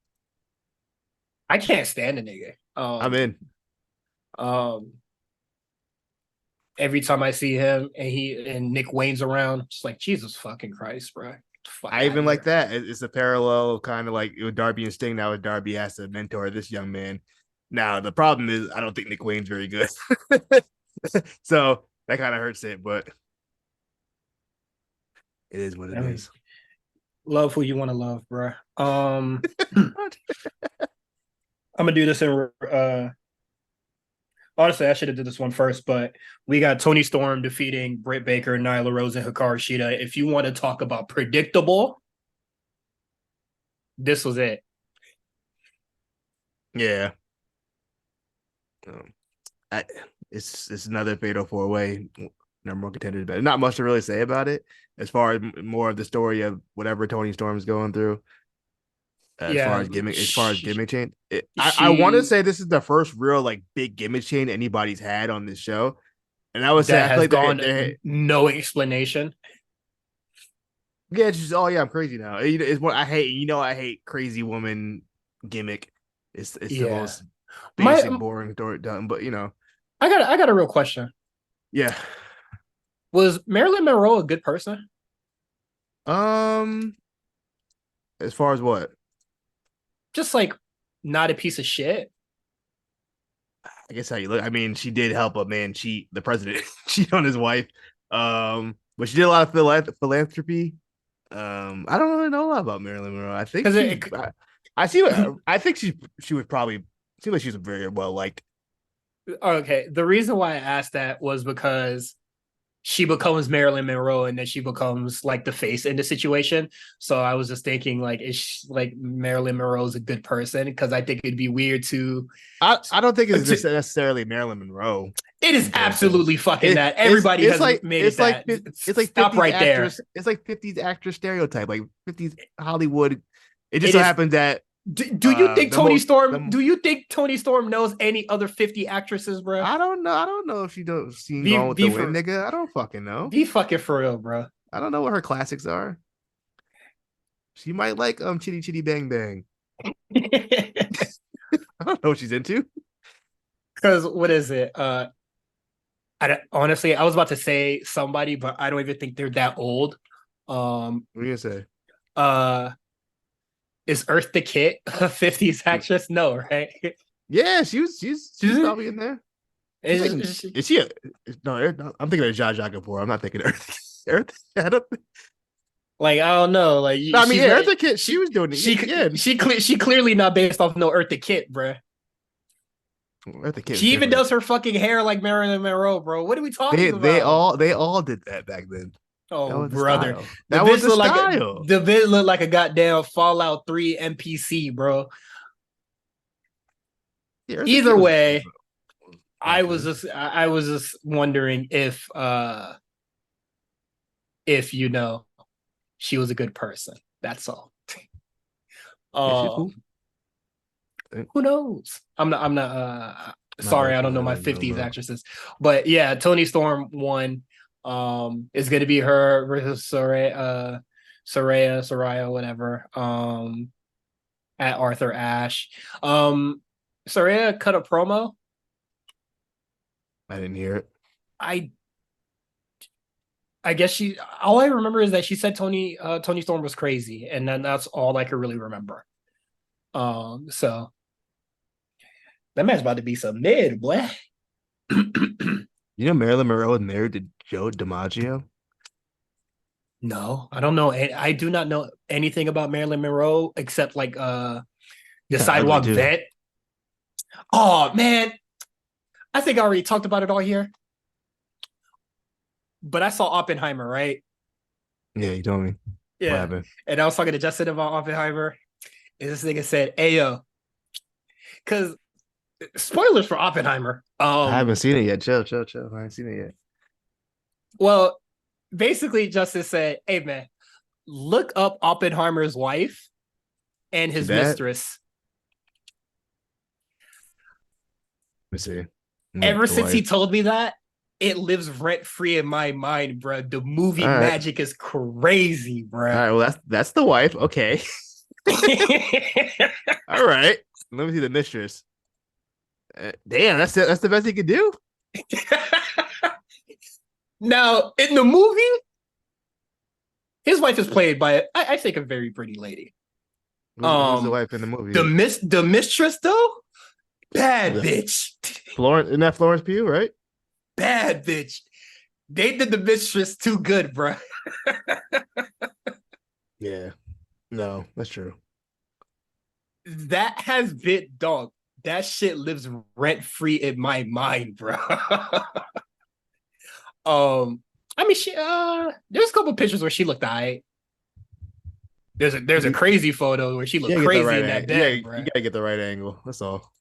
I can't stand the nigga.
I'm in.
Um, every time I see him and he and Nick Wayne's around, it's like Jesus fucking Christ, bro. Get the fuck
I
out of
even like
here.
that. It's a parallel kind of like with Darby and Sting. Now Darby has to mentor this young man. Now the problem is I don't think Nick Wayne's very good. So that kind of hurts it, but it is what
I
it
mean,
is.
love who you want to love, bro. I'm gonna do this in honestly, I should have did this one first, but we got Tony Storm defeating Britt Baker, Nyla Rose, and Hikaru Shida. If you want to talk about predictable, this was it.
Yeah. Um, I, it's another fatal four way. Number one contender, but not much to really say about it as far as more of the story of whatever Tony Storm's going through.
Yeah,
as far as gimmick change, I want to
she
say this is the first real like big gimmick change anybody's had on this show, and I would say
that
I feel
has
like
gone no explanation.
yeah, it's just oh yeah, I'm crazy now. It's what I hate. I hate crazy woman gimmick. It's the
Yeah,
most
my
basic, boring story done. But
I got a real question.
yeah.
Was Marilyn Monroe a good person?
Um, as far as what?
Just like not a piece of shit.
I guess how you look. I mean, she did help a man cheat, the president cheat on his wife. But she did a lot of philanthropy. I don't really know a lot about Marilyn Monroe. I think
Because
she's. I see. I think she would probably seem like she's very well liked.
okay, the reason why I asked that was because she becomes Marilyn Monroe and then she becomes like the face in the situation. So I was just thinking like, is she, like Marilyn Monroe is a good person? Because I think it'd be weird
I don't think it's
to
necessarily Marilyn Monroe
it is
in general.
absolutely fucking that. Everybody
It's
has
like
made it that.
it's like
Stop
50s
right there.
actress. It's like 50s actress stereotype, like 50s Hollywood. It just
It
so
is.
happens that
Do you think
the
Tony
most
Storm?
the
Do you think Tony Storm knows any other 50 actresses, bro?
I don't know. I don't know if she does seen
Be
Gone with the
be
Wind,
for
nigga. I don't fucking know.
be fucking for real, bro.
I don't know what her classics are. She might like Chitty Chitty Bang Bang. I don't know what she's into.
Because what is it? Honestly, I was about to say somebody, but I don't even think they're that old.
What are you gonna say?
Uh, is Earth the Kit a 50s actress? No, right?
Yeah, she's probably in there. She's like,
Is
is she a no? I'm thinking of Zsa Zsa Gabor. I'm not thinking of Earth. Earth. I don't,
like I don't know. Like
no, I mean,
she's
yeah,
not.
Eartha Kitt, she was doing it. Yeah,
She clearly not based off no Earth the Kit, bro.
Eartha Kitt was
She even
different.
does her fucking hair like Marilyn Monroe, bro. What are we talking about?
They all did that back then. That
Oh,
was the
brother.
style.
The
That was
bitch
the
look like
style.
the bitch look like a goddamn Fallout 3 NPC, bro.
Yeah, Eartha Kitt
Either
was
way,
back then.
I was just wondering if she was a good person. That's all.
Yeah, she's cool.
Um who knows? I'm not
Not
sorry,
very
I don't know my
familiar with them,
50s
bro.
actresses. But yeah, Tony Storm won. Is gonna be her versus Soraya, whatever. At Arthur Ashe. Soraya cut a promo.
I didn't hear it.
I I guess she all I remember is that she said Tony Storm was crazy, and then that's all I could really remember. So that match about to be some mid, boy.
You know, Marilyn Monroe was married to Joe DiMaggio.
No, I don't know. I do not know anything about Marilyn Monroe except like
He's
the
kind of ugly
sidewalk
too.
vet. Oh man, I think I already talked about it all here. But I saw Oppenheimer, right?
Yeah, you told me what
Yeah.
happened.
And I was talking to Justin about Oppenheimer. And this nigga said, "Hey yo," because spoilers for Oppenheimer.
I haven't seen it yet. Chill, chill, chill. I haven't seen it yet.
Well, basically, Justin said, "Hey man, look up Oppenheimer's wife and
She
his
bad?
mistress."
Let me see.
Ever
The
since he
wife.
told me that, it lives rent free in my mind, bro. The
All
movie
right.
magic is crazy,
All
bro.
right. Well, that's the wife. Okay. All right. Let me see the mistress. Damn, that's it. That's the best he could do.
Now, in the movie, his wife is played by I think a very pretty lady.
Who's the wife in the movie?
The mistress though, bad
The
bitch,
Florence, isn't that Florence Pugh, right?
bad bitch. They did the mistress too good, bro.
Yeah. No, that's true.
That has been dog. That shit lives rent free in my mind, bro. I mean, she there's a couple pictures where she looked alright. There's a
You,
crazy photo where she
you
looked
gotta get the
crazy
right
in that
angle.
bed,
You
bro.
gotta get the right angle. That's all.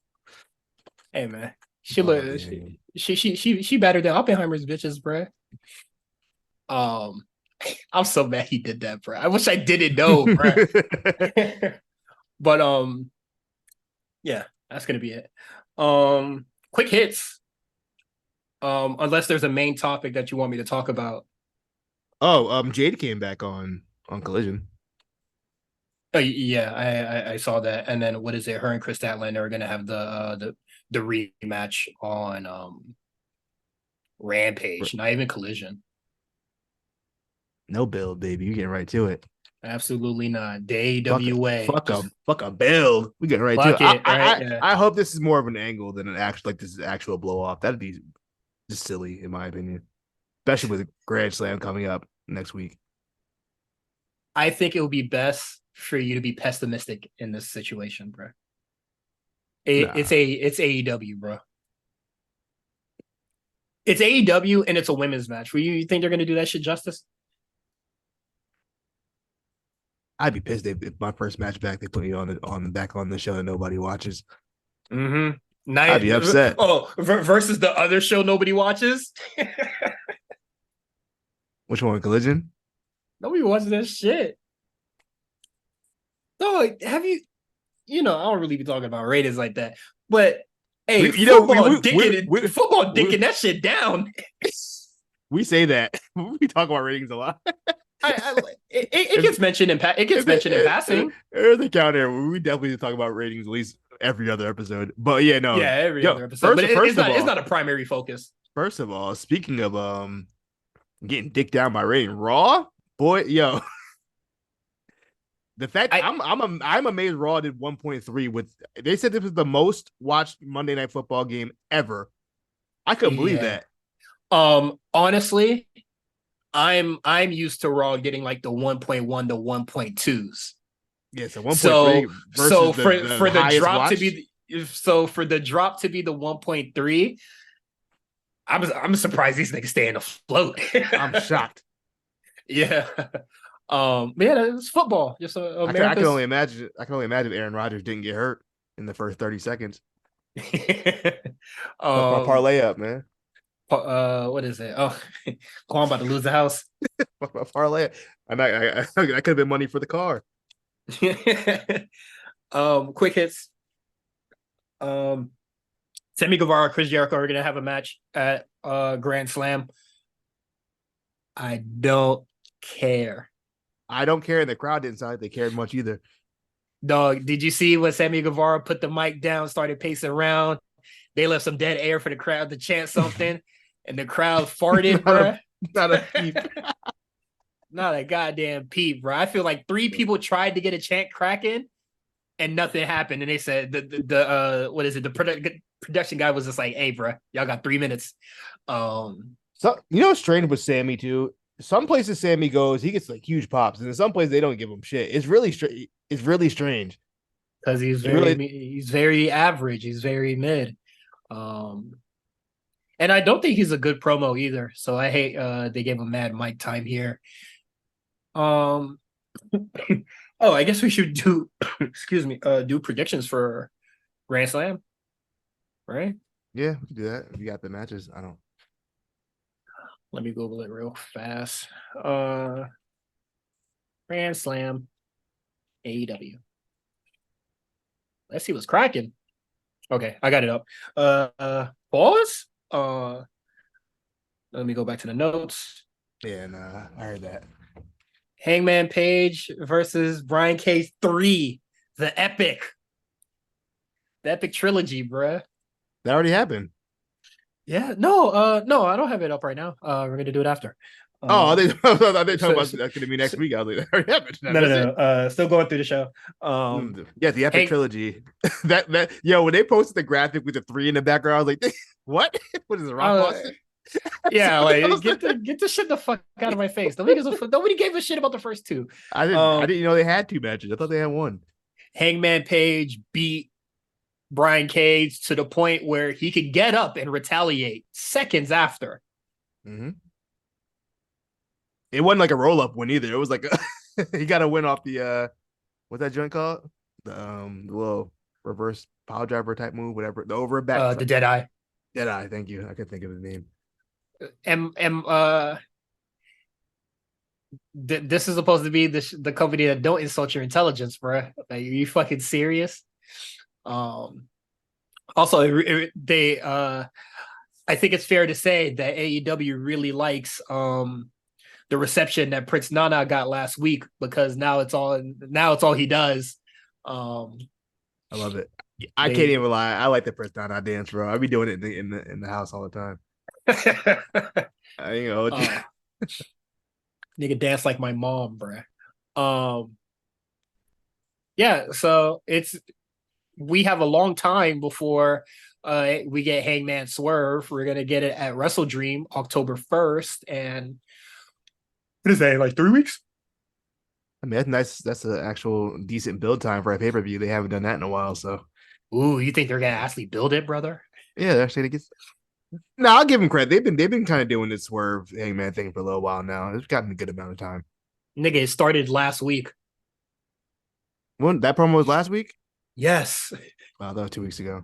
Hey man,
It's
she
all about
look
the angle.
she better than Oppenheimer's bitches, bro. Um, I'm so mad he did that, bro. I wish I didn't know, bro. But yeah, that's gonna be it. Quick hits. Unless there's a main topic that you want me to talk about.
Oh, Jade came back on Collision.
Yeah, I saw that. And then what is it? Her and Chris Statlander are gonna have the rematch on Rampage, not even Collision.
No build, baby. You getting right to it.
Absolutely not. The AWA. Just
Fuck a build. We getting right to it.
fuck it, right? Yeah.
I hope this is more of an angle than an actual like this is actual blow off. That'd be just silly in my opinion, especially with the Grand Slam coming up next week.
I think it would be best for you to be pessimistic in this situation, bro.
Nah,
It's AEW, bro. It's AEW and it's a women's match. You think they're gonna do that shit justice?
I'd be pissed if my first match back they put me on the back on the show that nobody watches.
Mm-hmm.
I'd
Night.
be upset.
Oh, versus the other show nobody watches.
Which one? Collision?
Nobody watches that shit. No, have you? I don't really be talking about ratings like that. But hey,
We, you know,
football dicking that shit down.
we say that we talk about ratings a lot.
It gets mentioned it gets mentioned in passing.
There's a counter. We definitely talk about ratings at least every other episode. But yeah, no,
Yeah, every
yo,
other episode. But it's not a primary focus.
first of all, speaking of getting dicked down by rating, Raw, boy, yo, the fact
I
I'm amazed Raw did 1.3 with they said this was the most watched Monday Night Football game ever. I couldn't believe
Yeah.
that.
Honestly, I'm used to Raw getting like the 1.1 to 1.2s.
Yeah, so 1.3
So
versus
for
the
the
highest
drop to
watched.
be for the drop to be the 1.3, I'm surprised these niggas staying afloat.
I'm shocked.
Yeah. But yeah, it's football. Just
I can
America's.
only imagine. I can only imagine Aaron Rodgers didn't get hurt in the first 30 seconds. Fuck my
um,
parlay up, man.
what is it? Oh, Quan about to lose the house.
Fuck my parlay. I could have been money for the car.
Quick hits. Sammy Guevara, Chris Jericho are gonna have a match at Grand Slam. I don't care.
I don't care. The crowd didn't sound like they cared much either.
Dog, did you see when Sammy Guevara put the mic down, started pacing around? They left some dead air for the crowd to chant something, and the crowd farted,
not
bruh.
not a peep.
Not a goddamn peep, bro. I feel like three people tried to get a chant cracking, and nothing happened. And they said the what is it? The production guy was just like, "Hey, bro, y'all got 3 minutes."
So what's strange with Sammy too? Some places Sammy goes, he gets like huge pops, and in some places they don't give him shit. It's really strange. It's really strange.
Because he's very average. He's very mid. Um, and I don't think he's a good promo either. So I hate they gave him mad mic time here. Um, oh, I guess we should do excuse me, do predictions for Grand Slam, right?
Yeah, we can do that. If you got the matches, I don't.
Let me Google it real fast. Grand Slam AEW. Let's see what's cracking. Okay, I got it up. Pause. Let me go back to the notes.
Yeah, nah, I heard that.
Hangman Page versus Brian Cage 3, the epic trilogy, bruh.
That already happened.
Yeah, no, I don't have it up right now. We're gonna do it after.
Oh, they talking about
so,
that's gonna be next week. I was like, that already happened.
no. Still going through the show.
Yeah, the epic trilogy. that yo, when they posted the graphic with the three in the background, I was like, what? What is it, Rock Boston?
Yeah, like get the shit the fuck out of my face. Nobody gave a shit about the first two.
I didn't know they had two matches. I thought they had one.
Hangman Page beat Brian Cage to the point where he could get up and retaliate seconds after.
Mm-hmm. It wasn't like a roll up win either. It was like he got a win off the what's that joint called? The little reverse pile driver type move, whatever. The over back.
The Dead Eye.
Dead Eye. Thank you. I could think of his name.
This is supposed to be the company that don't insult your intelligence, bro. Like, are you fucking serious? Um. Also, they I think it's fair to say that AEW really likes the reception that Prince Nana got last week because now it's all he does. Um,
I love it. I can't
they
even lie. I like the Prince Nana dance, bro. I be doing it in the house all the time. I ain't gonna hold you.
uh, nigga dance like my mom, bruh. Um, yeah, so we have a long time before we get Hangman Swerve. We're gonna get it at Wrestle Dream October 1st, and what is that? Like 3 weeks?
I mean, that's nice. That's an actual decent build time for a pay per view. They haven't done that in a while, so
Ooh, you think they're gonna actually build it, brother?
yeah, actually, they get. No, I'll give them credit. They've been kind of doing this swerve hangman thing for a little while now. It's gotten a good amount of time.
Nigga, it started last week.
When that promo was last week?
Yes.
Wow, that was 2 weeks ago.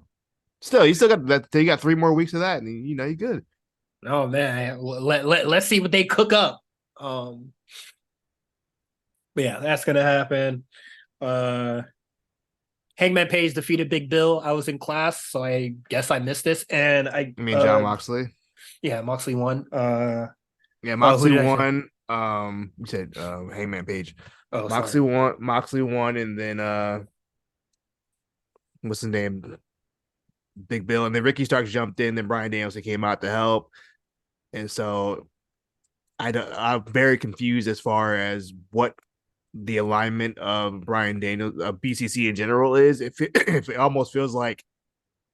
Still, you still got that. You got 3 more weeks of that, and you're good.
Oh man, let's see what they cook up. But yeah, that's gonna happen. Uh, Hangman Page defeated Big Bill. I was in class, so I guess I missed this. And
I mean, John Moxley.
yeah, Moxley won.
Yeah,
Who
Moxley
did I say?
won. You said Hangman Page.
Oh,
Moxley
sorry.
won. Moxley won, and then what's his name? Big Bill, and then Ricky Starks jumped in. Then Brian Danielson came out to help, and so I'm very confused as far as what the alignment of Brian Daniels, BCC in general is. If it if it almost feels like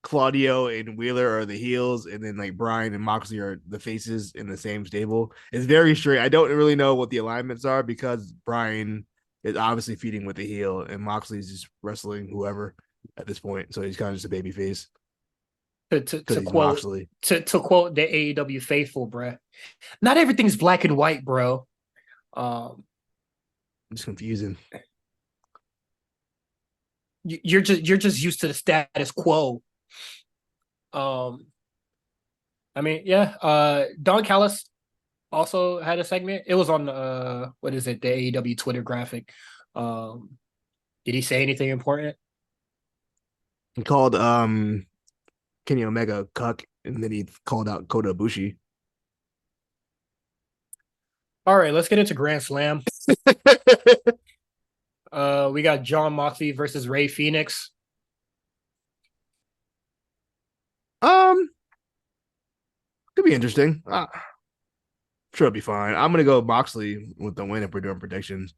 Claudio and Wheeler are the heels, and then like Brian and Moxley are the faces in the same stable. It's very straight. I don't really know what the alignments are because Brian is obviously feeding with the heel, and Moxley's just wrestling whoever at this point. So he's kind of just a baby face because
To
he's
quote
Moxley.
to quote the AEW faithful, bruh. Not everything's black and white, bro. Um,
It's confusing.
you're just used to the status quo. Um, I mean, yeah. Don Callis also had a segment. It was on what is it, the AEW Twitter graphic. Um, did he say anything important?
He called Kenny Omega cuck, and then he called out Kota Ibushi.
All right, let's get into Grand Slam. We got John Moxley versus Ray Phoenix.
um, could be interesting. Sure, it'll be fine. I'm gonna go Moxley with the win if we're doing predictions.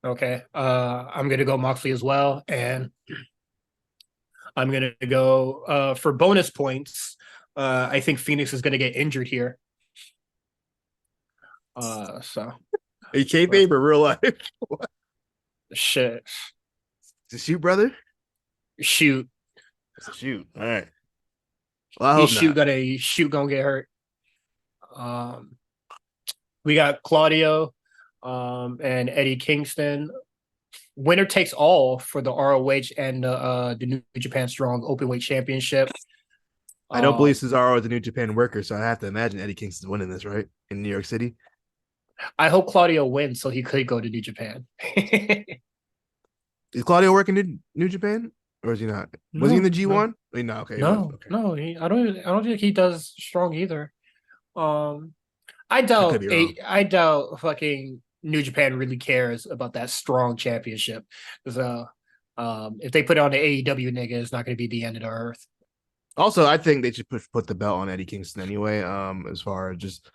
Okay. I'm gonna go Moxley as well, and I'm gonna go for bonus points. I think Phoenix is gonna get injured here. So
Are you kayfabe or real life?
shit.
It's a shoot, brother.
Shoot.
It's a shoot. All right. Well, I
He's
hope
shoot
not.
gonna shoot gonna get hurt. Um, we got Claudio, and Eddie Kingston. Winner takes all for the ROH and the New Japan Strong Openweight Championship.
I don't believe
Um,
Cesaro is a New Japan worker, so I have to imagine Eddie Kingston's winning this, right? In New York City.
I hope Claudio wins so he could go to New Japan.
Is Claudio working in New Japan? Or is he not? Was he in the
No, no,
G1? No, okay, he wasn't.
no,
Okay.
no. I don't think he does strong either. Um, I
I could
doubt
be wrong.
I doubt fucking New Japan really cares about that strong championship. So, if they put it on the AEW nigga, it's not going to be the end of the earth.
Also, I think they should put the belt on Eddie Kingston anyway. As far as just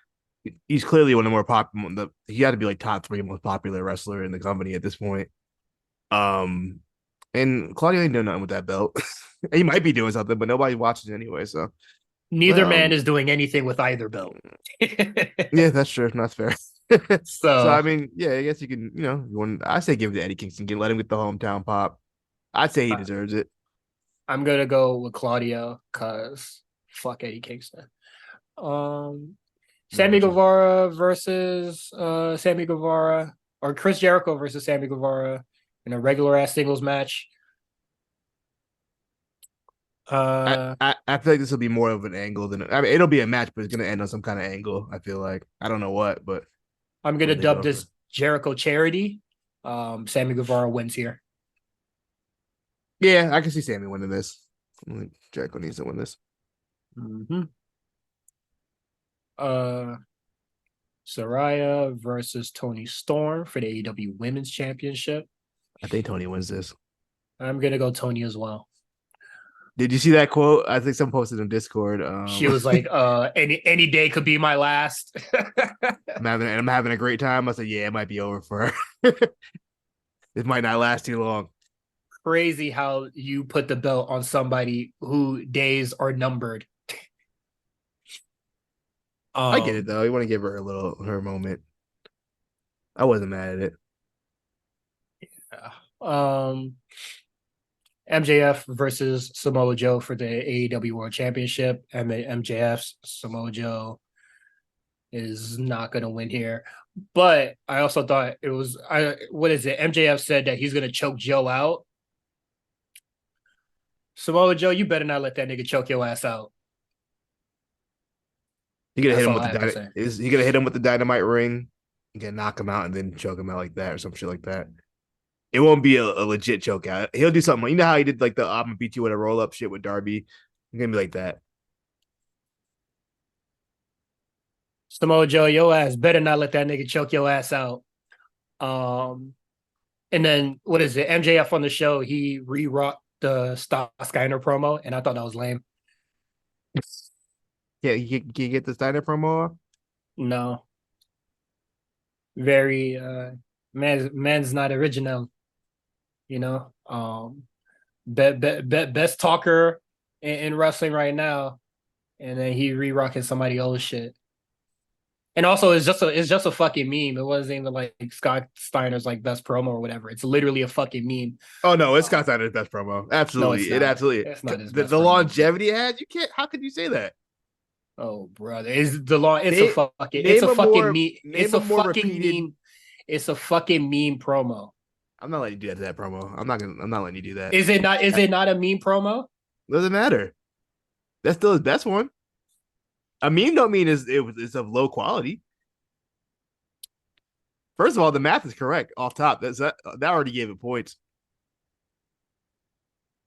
he's clearly one of the more popular. He had to be like top three most popular wrestler in the company at this point. Um, and Claudio ain't doing nothing with that belt. He might be doing something, but nobody watches it anyway. So,
Neither man
well,
is doing anything with either belt.
yeah, that's true. That's fair. So,
So
I mean, yeah, I guess you can, I say give it to Eddie Kingston, let him get the hometown pop. I'd say he
uh,
deserves it.
I'm gonna go with Claudio because fuck Eddie Kingston. Um,
What
Sammy
about you?
Guevara versus Sammy Guevara, or Chris Jericho versus Sammy Guevara in a regular ass singles match.
I,
Uh,
I feel like this will be more of an angle than I mean it'll be a match, but it's gonna end on some kind of angle. I feel like I don't know what, but
I'm
what
gonna
do they
dub
go for?
this. Jericho charity. Sammy Guevara wins here.
Yeah, I can see Sammy winning this. Jericho needs to win this.
Mm-hmm. Saraya versus Tony Storm for the AEW Women's Championship.
I think Tony wins this.
I'm gonna go Tony as well.
Did you see that quote? I think someone posted in Discord.
She was like, any day could be my last.
I'm having a great time. I said, yeah, it might be over for her. It might not last too long.
Crazy how you put the belt on somebody who days are numbered.
I get it though. You want to give her her moment. I wasn't mad at it.
Yeah. MJF versus Samoa Joe for the AEW World Championship. MJF's Samoa Joe is not going to win here. But I also thought it was what is it? MJF said that he's going to choke Joe out. Samoa Joe, you better not let that nigga choke your ass out.
You gonna hit him with you gonna hit him with the dynamite ring, you gonna knock him out and then choke him out like that or some shit like that. It won't be a legit choke out. He'll do something. You know how he did like the I'm gonna beat you with a roll up shit with Darby. It's gonna be like that.
Samoa Joe, your ass better not let that nigga choke your ass out. And then what is it? MJF on the show, he re-rocked the Steiner promo, and I thought that was lame.
Yeah, you get the Steiner promo?
No. Very man's not original, you know. Best talker in wrestling right now, and then he re-rocking somebody else's shit. And also, it's just a fucking meme. It wasn't even like Scott Steiner's like best promo or whatever. It's literally a fucking meme.
Oh no, it's Scott Steiner's best promo. Absolutely,
no,
it absolutely.
It's not his
the
best promo.
longevity it had. You can't. How could you say that?
Oh brother, is the long? It's a fucking meme. It's a fucking meme. It's a fucking meme promo.
I'm not letting you do that to that promo. I'm not letting you do that.
Is it not? Is it not a meme promo?
Doesn't matter. That's still his best one. A meme don't mean it's of low quality. First of all, the math is correct off top. That already gave it points.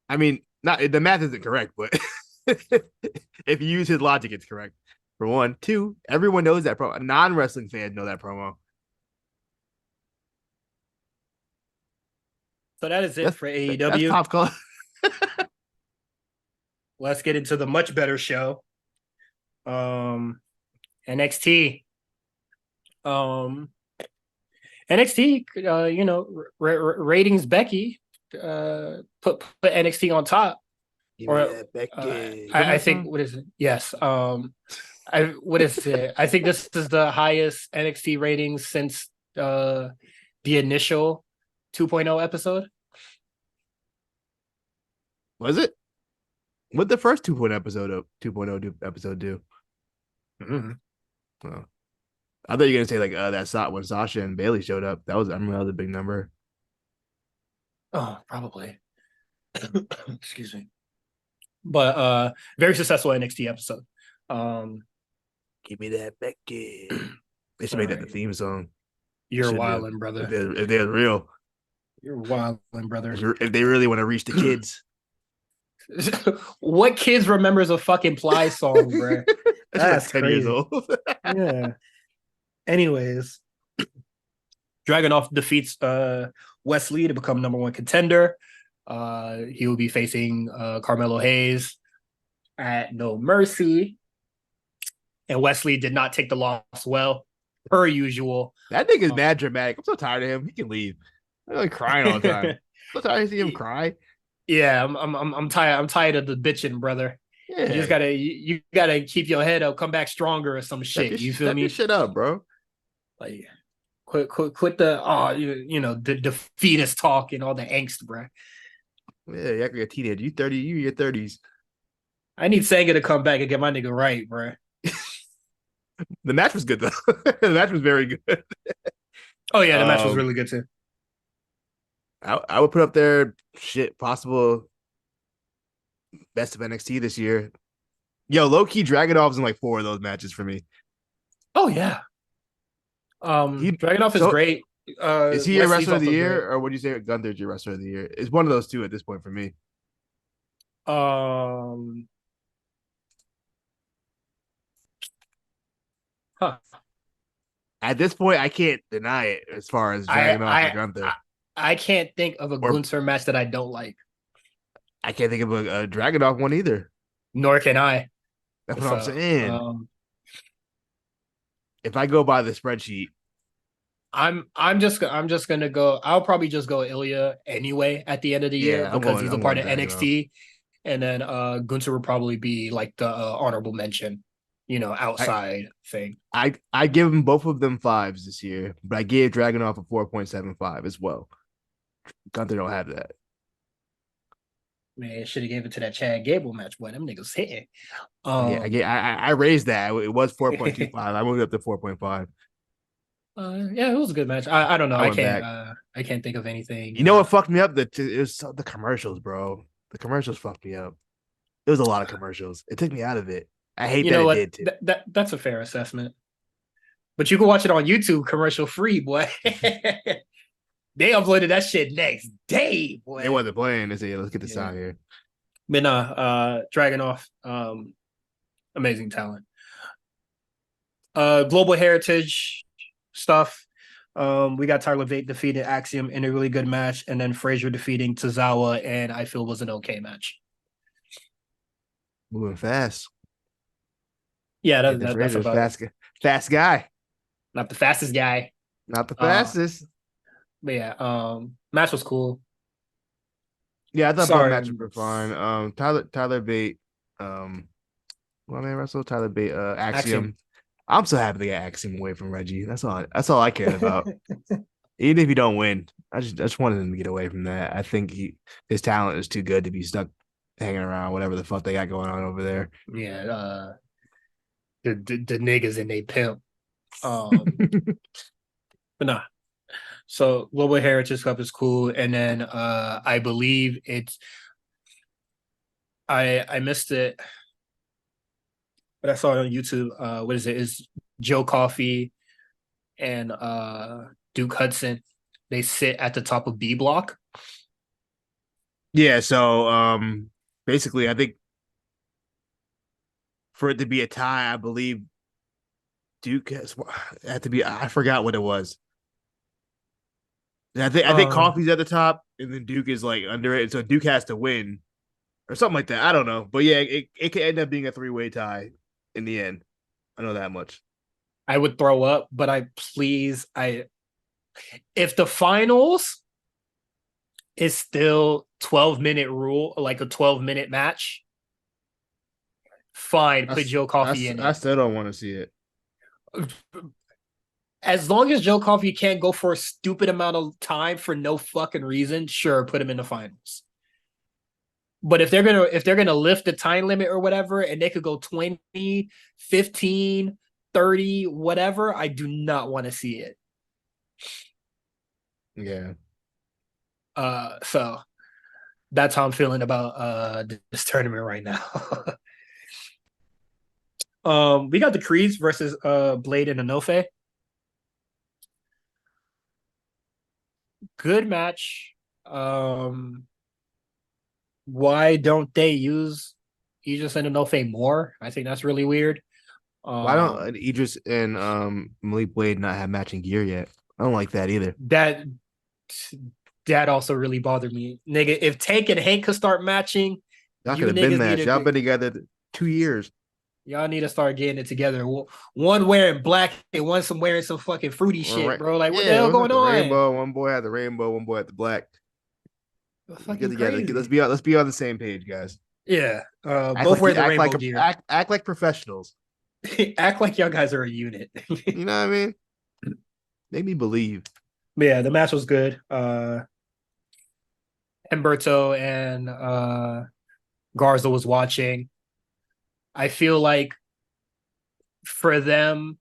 I mean, not the math isn't correct, but if you use his logic, it's correct. For one, two, everyone knows that promo. Non-wrestling fans know that promo.
So that is it for AEW.
That's top color.
Let's get into the much better show. NXT. NXT, ratings Becky put NXT on top. I think what is it? Yes. What is it? I think this is the highest NXT ratings since the initial 2.0 episode.
Was it? What the first 2.0 episode do?
Mm-hmm.
Oh. I thought you were gonna say like that when Sasha and Bailey showed up. That was that was a big number.
Oh, probably. Excuse me. But very successful NXT episode.
Give me that Becky. They should make that the theme song.
You're wildin', brother.
If they're real.
You're wildin', brother.
If they really want to reach the kids.
What kids remembers a fucking Ply song, bro?
That's 10 years old.
Yeah. Anyways, Dragunov defeats Wesley to become number one contender. He will be facing Carmelo Hayes at No Mercy. And Wesley did not take the loss well, per usual.
That nigga's mad dramatic. I'm so tired of him. He can leave. I'm like crying all the time. I'm so tired of seeing him cry.
Yeah, I'm tired. I'm tired of the bitching, brother. Yeah. You gotta keep your head up, come back stronger or some shit. You feel me?
Your shit up, bro.
Like quit the the defeatist talk and all the angst, bro.
Yeah, you're like a teenager. You 30, you in your 30s.
I need Sanga to come back and get my nigga right, bro.
The match was good though. The match was very good.
Oh yeah, the match was really good too.
I would put up their possible best of NXT this year. Yo, low key Dragunov's in like 4 of those matches for me.
Oh yeah. Dragunov is great.
Is he your
Wesley's
wrestler of the
also
year,
great.
or would you say Gunther's your wrestler of the year? It's one of those two at this point for me.
Um, huh.
At this point, I can't deny it as far as
I
Dragunov or
I
Gunther.
I I can't think of a
Or
Gunther match that I don't like,
I can't think of a Dragunov one either.
nor can I.
That's what I'm
So,
saying. If I go by the spreadsheet,
I'm just gonna go. I'll probably just go Ilya anyway at the end of the year
yeah,
because he's a
I'm
part
going
of
Dragunov.
NXT, and then Gunther would probably be like the honorable mention,
I
outside thing.
I give them both of them fives this year, but I gave Dragunov a 4.75 as well. Gunther don't have that.
Man, should have gave it to that Chad Gable match, boy. Them niggas hitting.
Yeah, I raised that. It was 4.25. I moved up to 4.5.
Yeah, it was a good match. I don't know.
I went back.
I can't think of anything.
You know what fucked me up? It was the commercials, bro. The commercials fucked me up. It was a lot of commercials. It took me out of it. I hate
You
that
know
it
what?
did too.
That's a fair assessment. But you can watch it on YouTube, commercial free, boy. They uploaded that shit next day,
They
boy.
wasn't playing. They said, yeah, let's get this
Yeah.
out here.
But nah, Dragunov, amazing talent. Global heritage stuff. We got Tyler Bate defeated Axiom in a really good match, and then Frazier defeating Tozawa, and I feel was an okay match.
Moving fast.
Yeah,
Anthony
that's
Frazier's
about it.
fast guy.
Not the fastest guy.
Not the
Uh,
fastest.
but yeah, match was cool.
Yeah, I thought both
Sorry,
matches were fine. Tyler Bate, what man wrestled Tyler Bate,
Axiom.
Axiom. I'm so happy to get Axiom away from Reggie. That's all I cared about. Even if he don't win, I just wanted him to get away from that. I think his talent is too good to be stuck hanging around whatever the fuck they got going on over there.
Yeah, the niggas and they pimp. Um, but nah. So Global Heritage Cup is cool, and then I believe it's I missed it, but I saw it on YouTube. What is it? Is Joe Coffey and Duke Hudson? They sit at the top of B block.
Yeah, so basically I think for it to be a tie, I believe Duke had to be I forgot what it was. I think Coffee's at the top and then Duke is like under it. So Duke has to win or something like that. I don't know. But yeah, it could end up being a 3-way tie in the end. I know that much.
I would throw up, but I if the finals is still 12-minute rule, like a 12-minute match, fine, put Joe Coffey in
I
it.
still don't want to see it.
As long as Joe Coffey can't go for a stupid amount of time for no fucking reason, sure, put him in the finals. But if they're gonna lift the time limit or whatever, and they could go 20, 15, 30, whatever, I do not want to see it.
Yeah.
So that's how I'm feeling about this tournament right now. We got the Creeds versus Blade and Inoue. Good match. Why don't they use Aegis and Inoue more? I think that's really weird.
Why don't Idris and Malik Blade not have matching gear yet? I don't like that either.
That also really bothered me. Nigga, if Tank and Hank could start matching,
Y'all
you
could have been
niggas need
matched. Y'all
to
been together 2 years.
y'all need to start getting it together. One wearing black and one wearing some fucking fruity shit, bro. Like, what the
Yeah,
hell
what's up?
going
The
on?
rainbow. One boy had the rainbow. One boy had the black. Get
Fucking
together.
crazy.
Let's be on the same page, guys.
Yeah. Both wear the rainbow gear.
Act like professionals.
Act like y'all guys are a unit.
You know what I mean? Make me believe.
But yeah, the match was good. Humberto and Garza was watching. I feel like for them,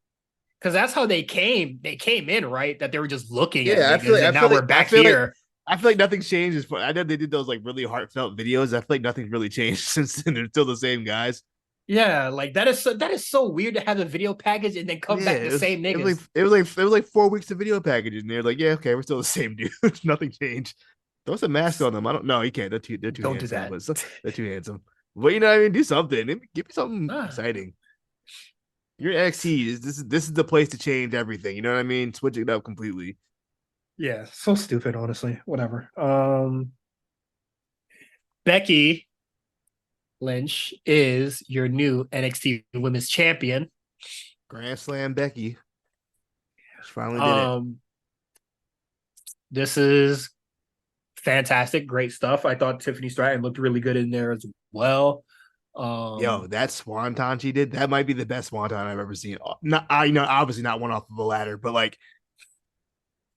because that's how they came. They came in, right? That they were just looking at niggas, and now we're back here.
I feel like nothing's changed. I know they did those like really heartfelt videos. I feel like nothing's really changed since then. They're still the same guys.
Yeah, like that is so weird to have a video package and then come
Yeah,
back the same
it was like
niggas.
it was like 4 weeks of video packages, and they're like, yeah, okay, we're still the same dude. Nothing changed. Throw some mask on them. I don't know. You can't. They're too
Don't do
handsome,
that.
but they're too handsome. But you know what I mean? Do something. Give me something
Ah,
exciting. Your NXT this is the place to change everything. You know what I mean? Switch it up completely.
yeah, so stupid, honestly. Whatever. Becky Lynch is your new NXT Women's Champion.
Grand Slam Becky. She finally did it.
Um, this is fantastic, great stuff. I thought Tiffany Stratton looked really good in there as well.
Yo,
Um,
that swanton she did, that might be the best swanton I've ever seen. Not, obviously not one off of a ladder, but like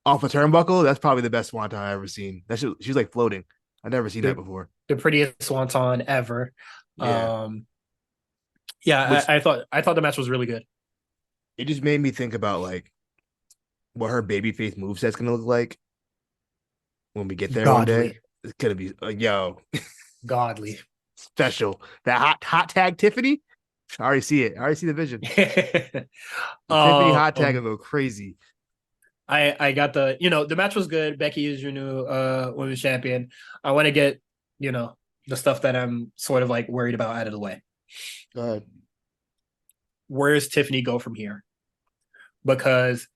off a turnbuckle, that's probably the best swanton I've ever seen. She's like floating. I've never seen that
the
before.
the prettiest swanton ever.
Yeah,
Um, yeah,
which
I thought the match was really good.
it just made me think about like what her babyface moveset's gonna look like when we get there one day.
Godly,
It's gonna be yo
godly.
special. That hot tag Tiffany. I already see it. I already see the vision. The Tiffany hot tag will
um,
go crazy.
I got the match was good. Becky is your new women's champion. I want to get the stuff that I'm sort of like worried about out of the way.
Go ahead.
Where does Tiffany go from here? Because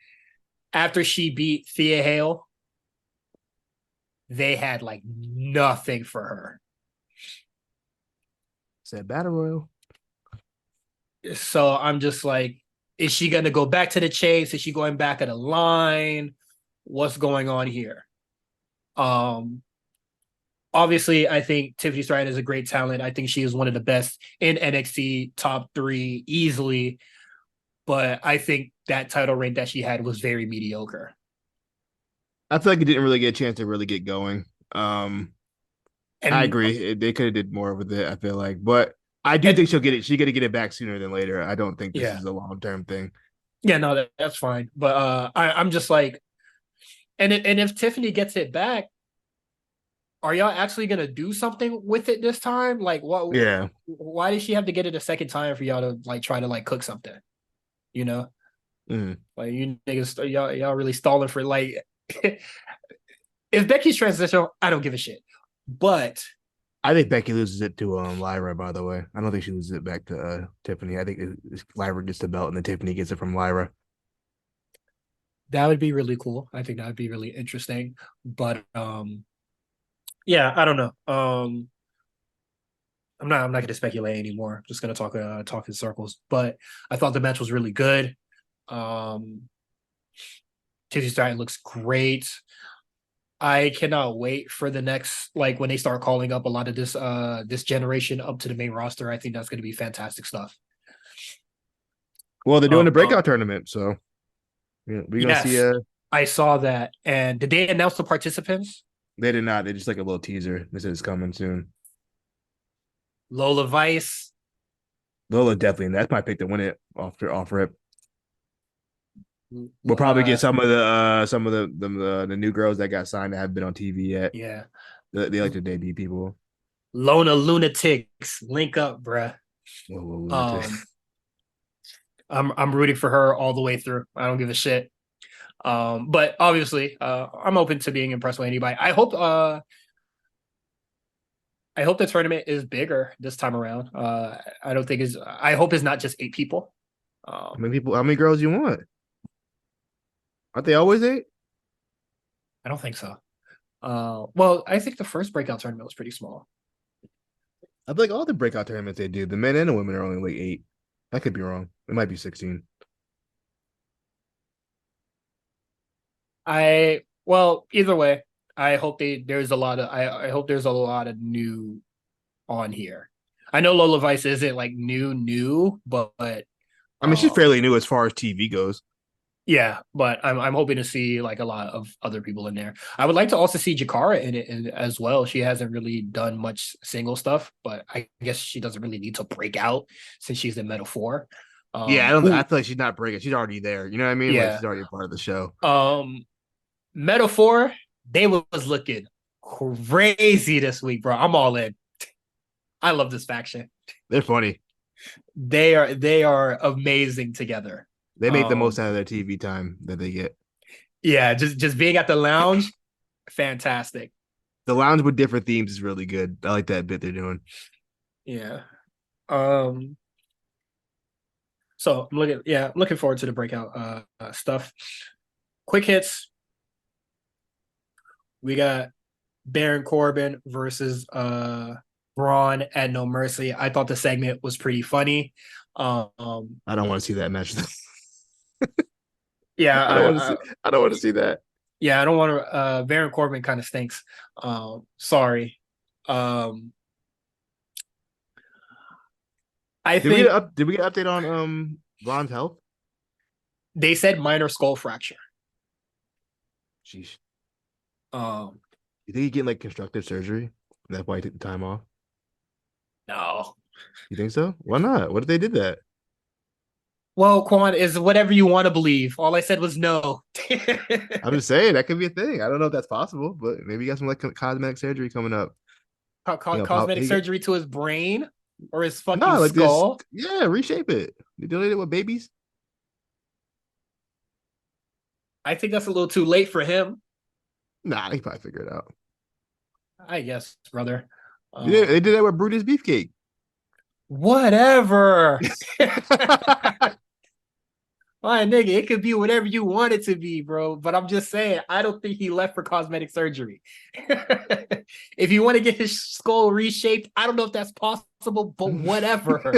after she beat Thea Hale, they had like nothing for her.
Said Battle Royal.
So I'm just like, is she gonna go back to the chase? Is she going back of the line? What's going on here? Um, Obviously, I think Tiffany Stratton is a great talent. I think she is one of the best in NXT, top three easily. But I think that title reign that she had was very mediocre.
I feel like it didn't really get a chance to really get going. I
And
agree. They could have did more with it, I feel like. But I do
and
think she'll get it. She's gonna get it back sooner than later. I don't think this
yeah,
is a long-term thing.
yeah, no, that's fine. But I'm just like, and if Tiffany gets it back, are y'all actually gonna do something with it this time? Like, what?
Yeah.
Why did she have to get it a second time for y'all to like try to like cook something? You know,
Mm.
like you niggas, y'all really stalling for like. If Becky's transitional, I don't give a shit. But
I think Becky loses it to Lyra, by the way. I don't think she loses it back to Tiffany. I think Lyra gets the belt and then Tiffany gets it from Lyra.
that would be really cool. I think that would be really interesting. But yeah, I don't know. I'm not gonna speculate anymore. I'm just gonna talk in circles. But I thought the match was really good. Um Tiffany Stratton looks great. I cannot wait for the next like when they start calling up a lot of this generation up to the main roster. I think that's gonna be fantastic stuff.
Well, they're doing
Uh,
a
uh,
breakout tournament, so yeah, we're gonna see.
yes, I saw that. And did they announce the participants?
They did not. They just like a little teaser. They said it's coming soon.
Lola Vice,
Lola definitely. That's my pick to win it off rip. We'll probably get
uh,
some of the new girls that got signed that haven't been on TV yet.
yeah,
They like to debut people.
Lona Lunatics, link up, bruh.
Whoa, lunatic.
Um, I'm rooting for her all the way through. I don't give a shit. But obviously, I'm open to being impressed with anybody. I hope the tournament is bigger this time around. I don't think is. I hope it's not just 8 people.
How many people? How many girls you want? Aren't they always eight?
I don't think so. Well, I think the first breakout tournament was pretty small.
I feel like all the breakout tournaments they do, the men and the women are only like eight. I could be wrong. It might be 16.
Either way, I hope there's a lot of I hope there's a lot of new on here. I know Lola Vice isn't like new, but
I mean, she's
um
fairly new as far as TV goes.
yeah, but I'm hoping to see like a lot of other people in there. I would like to also see Jakara in it as well. She hasn't really done much single stuff, but I guess she doesn't really need to break out since she's in Metal 4.
Yeah, I don't. I
Who
feel like she's not breaking. She's already there. You know what I mean? Like
yeah.
she's already a part of the show.
Metal 4, they was looking crazy this week, bro. I'm all in. I love this faction.
They're funny.
They are amazing together.
They make the most
Um,
out of their TV time that they get.
yeah, just being at the lounge, fantastic.
The lounge with different themes is really good. I like that bit they're doing.
Yeah. Um, so looking forward to the breakout stuff. Quick hits. We got Baron Corbin versus Braun at No Mercy. I thought the segment was pretty funny. Um,
I don't want to see that match.
yeah,
I don't want to see. I don't want to see that.
yeah, I don't want to. Baron Corbin kind of stinks. Sorry. Um, I
Did we get
think
up? Did we get an update on Ron's health?
they said minor skull fracture.
Sheesh.
Um,
You think he getting like constructive surgery? That's why he took the time off.
no.
You think so? Why not? What if they did that?
Well, Quan is whatever you want to believe. All I said was no.
I'm just saying that could be a thing. I don't know if that's possible, but maybe he got some like cosmetic surgery coming up.
Cosmetic surgery to his brain or his fucking
no, like this.
skull.
Yeah, reshape it. They did it with babies.
I think that's a little too late for him.
Nah, they probably figure it out.
I guess, brother.
They did that with Brutus Beefcake.
Whatever. My nigga, it could be whatever you want it to be, bro. But I'm just saying, I don't think he left for cosmetic surgery. If you want to get his skull reshaped, I don't know if that's possible, but whatever.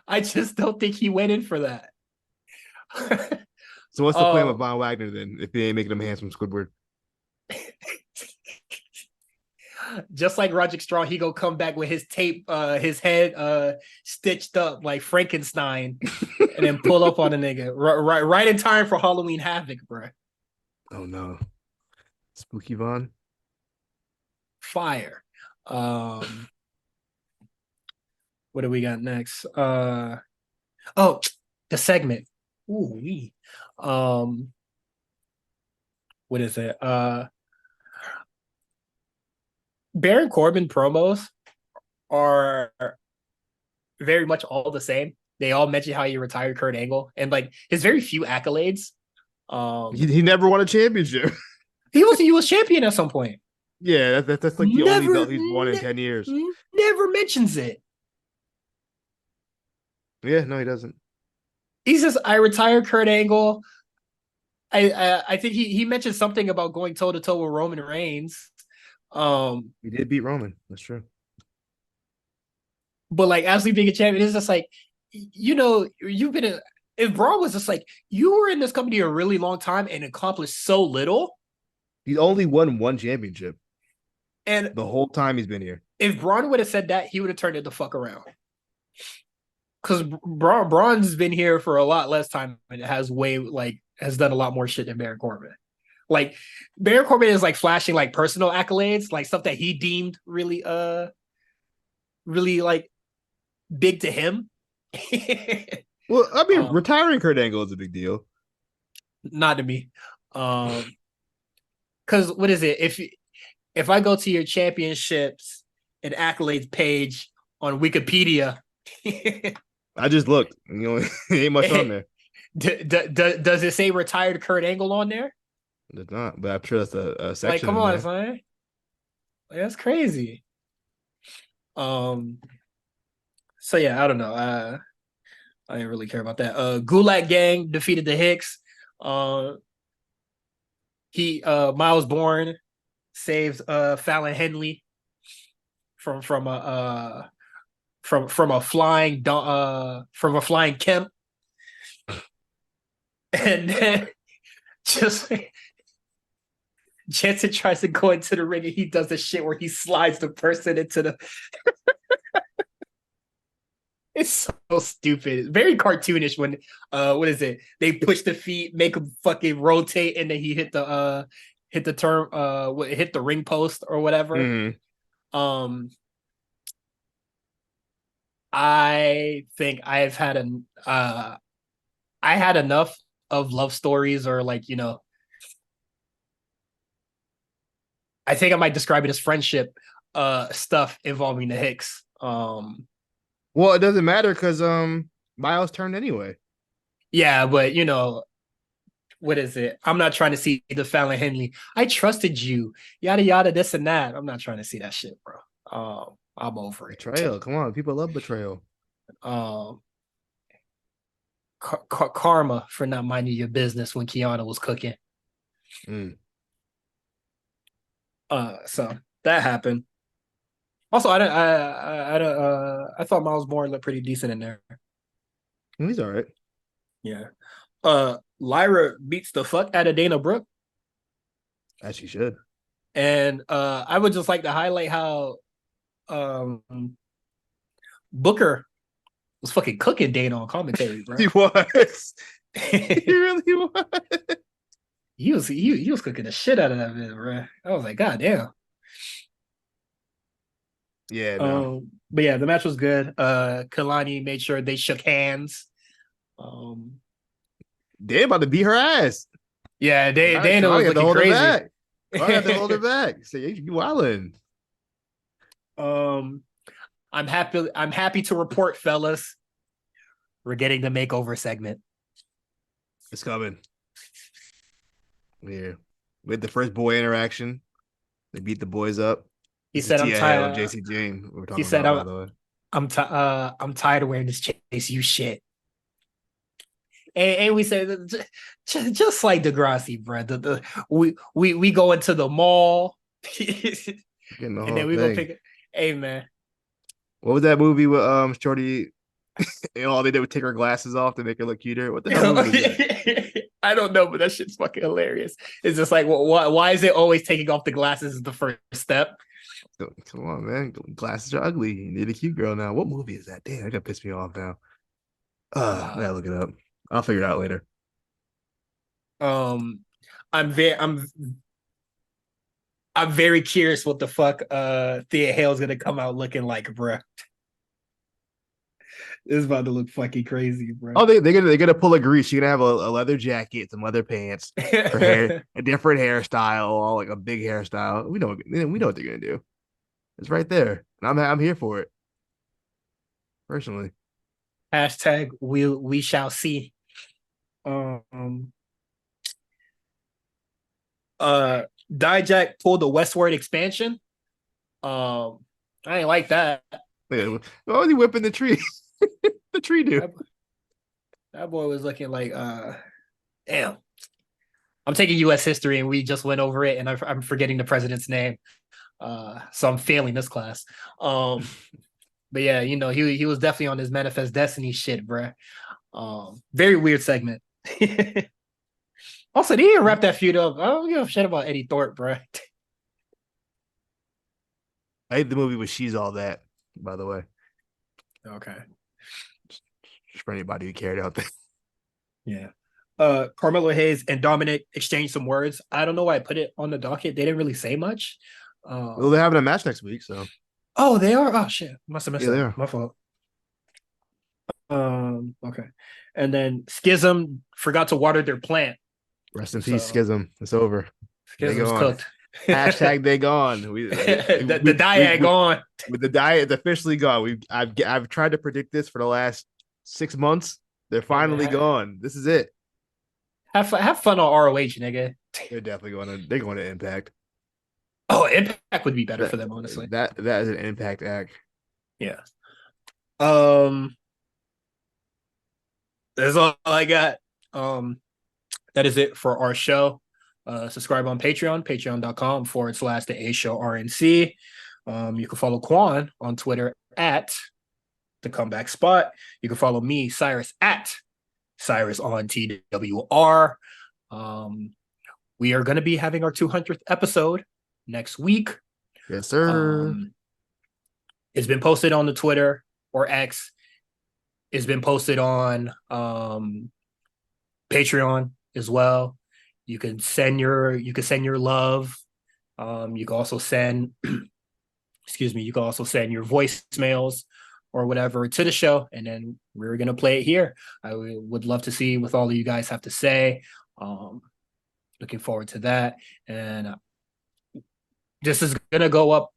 I just don't think he went in for that.
So what's the plan with Von Wagner then? If they ain't making him handsome Squidward,
just like Roderick Strong, he go come back with his tape, his head stitched up like Frankenstein, and then pull up on a nigga right in time for Halloween Havoc, bro.
oh no, spooky Von.
Fire. What do we got next? Oh, the segment. Ooh, what is it? Baron Corbin promos are very much all the same. They all mention how he retired Kurt Angle and like his very few accolades.
He never won a championship.
He was champion at some point.
Yeah, that's like the only belt he's won in 10 years.
Never mentions it.
Yeah, no, he doesn't.
He says, "I retired Kurt Angle." I think he mentioned something about going toe to toe with Roman Reigns.
He did beat Roman. That's true.
But like actually being a champion is just like, you've been a, if Braun was just like, you were in this company a really long time and accomplished so little.
He's only won one championship.
And
the whole time he's been here.
If Braun would have said that, he would have turned it the fuck around. Because Braun's been here for a lot less time and has done a lot more shit than Baron Corbin. Like Baron Corbin is like flashing like personal accolades, like stuff that he deemed really like big to him.
Well, I mean, retiring Kurt Angle is a big deal.
Not to me. Because what is it? If I go to your championships and accolades page on Wikipedia,
I just looked. Ain't much on there.
Does it say retired Kurt Angle on there?
It's not, but I'm sure that's a section.
Like, come on, son. Like, that's crazy. So yeah, I don't know. I didn't really care about that. Gulag Gang defeated the Hicks. Miles Bourne saves Fallon Henley from a flying Kemp, and then just Jensen tries to go into the ring and he does the shit where he slides the person into the. It's so stupid. It's very cartoonish when what is it? They push the feet, make them fucking rotate, and then he hit the ring post or whatever.
Mm-hmm.
I think I had enough of love stories or I think I might describe it as friendship stuff involving the Hicks.
Well, it doesn't matter because Miles turned anyway.
Yeah, but what is it? I'm not trying to see the Fallon Henley. I trusted you, yada yada, this and that. I'm not trying to see that shit, bro. I'm over it.
Betrayal. Come on, people love betrayal.
Um, karma for not minding your business when Kiana was cooking.
Mm.
So that happened. Also, I thought Miles Bourne looked pretty decent in there.
He's all right.
Yeah. Lyra beats the fuck out of Dana Brooke.
As she should.
And I would just like to highlight how um Booker was fucking cooking Dana on commentary, bro.
He was. He
he
really was.
he was cooking the shit out of that man, bro. I was like, God damn.
Yeah, no.
But yeah, the match was good. Kalani made sure they shook hands.
They about to beat her ass.
Yeah, Dana
Kalani
was
had to
looking
hold her
crazy.
back. Kalani had to hold her back. Say, you wildin'.
I'm happy to report, fellas, we're getting the makeover segment.
It's coming. Yeah. We had the first boy interaction. They beat the boys up.
He
This is
said, "I'm
TIL,
tired."
JC James. We're
He
talking
said,
about, by the way.
I'm tired of wearing this Chase You shit." And we said, just like Degrassi, bro. We go into the mall,
Getting the
and
whole
then we go
thing.
pick. Hey man,
What was that movie with Shorty? And all they did was take her glasses off to make her look cuter. What the hell movie was that?
I don't know, but that shit's fucking hilarious. It's just like, well, why is it always taking off the glasses is the first step?
Come on, man. Glasses are ugly. You need a cute girl now. What movie is that? Damn, that got pissed me off now. I gotta look it up. I'll figure it out later.
Um, I'm very curious what the fuck Thea Hale's gonna come out looking like, bro. It's about to look fucking crazy, bro.
Oh, they're gonna pull a grease. You're gonna have a leather jacket, some leather pants, her hair, a different hairstyle, all like a big hairstyle. We know what they're gonna do. It's right there, and I'm here for it personally.
Hashtag we shall see. Um Dijak pulled the westward expansion. I ain't like that.
Why was he whipping the tree? The tree dude.
That boy was looking like damn. I'm taking US history and we just went over it and I'm forgetting the president's name. So I'm failing this class. But yeah, he was definitely on his manifest destiny shit, bro. Very weird segment. Also, they didn't wrap that feud up. I don't give a shit about Eddie Thorpe, bro.
I hate the movie with She's All That, by the way.
Okay.
Just for anybody who cared out there.
Yeah. Carmelo Hayes and Dominic exchanged some words. I don't know why I put it on the docket. They didn't really say much.
Well, they're having a match next week, so.
Oh, they are? Oh shit. Must have missed
Yeah, they
that.
are.
My fault. Okay. And then Schism forgot to water their plant.
Rest in peace, Schism. It's over.
Schism's cooked.
Hashtag they gone.
The diet gone.
With the diet, it's officially gone. I've tried to predict this for the last 6 months. They're finally gone. This is it.
Have fun on ROH, nigga.
They're definitely going to Impact.
Oh, Impact would be better for them, honestly.
That is an Impact act.
Yeah. That's all I got. That is it for our show. Subscribe on Patreon, patreon.com/the A Show RNC. You can follow Quan on Twitter at the Comeback Spot. You can follow me, Cyrus, at Cyrus on TWR. We are going to be having our 200th episode next week.
Yes, sir.
It's been posted on the Twitter or X. It's been posted on Patreon as well. You can send your love. You can also send you can also send your voicemails or whatever to the show, and then we're gonna play it here. I would love to see what all of you guys have to say. Looking forward to that. And this is gonna go up.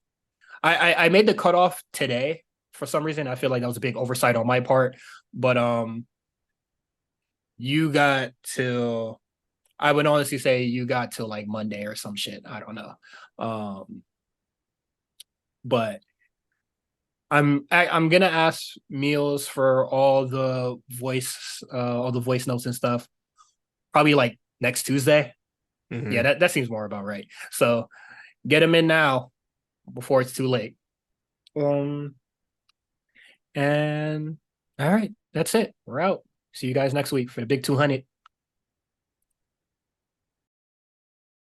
I made the cutoff today for some reason. I feel like that was a big oversight on my part. But you got to I would honestly say you got to like Monday or some shit. I don't know. But I'm gonna ask Meals for all the voice notes and stuff. Probably like next Tuesday. Yeah,
Mhm.
that seems more about right. So get them in now before it's too late. Um, and all right, that's it. We're out. See you guys next week for the big 200.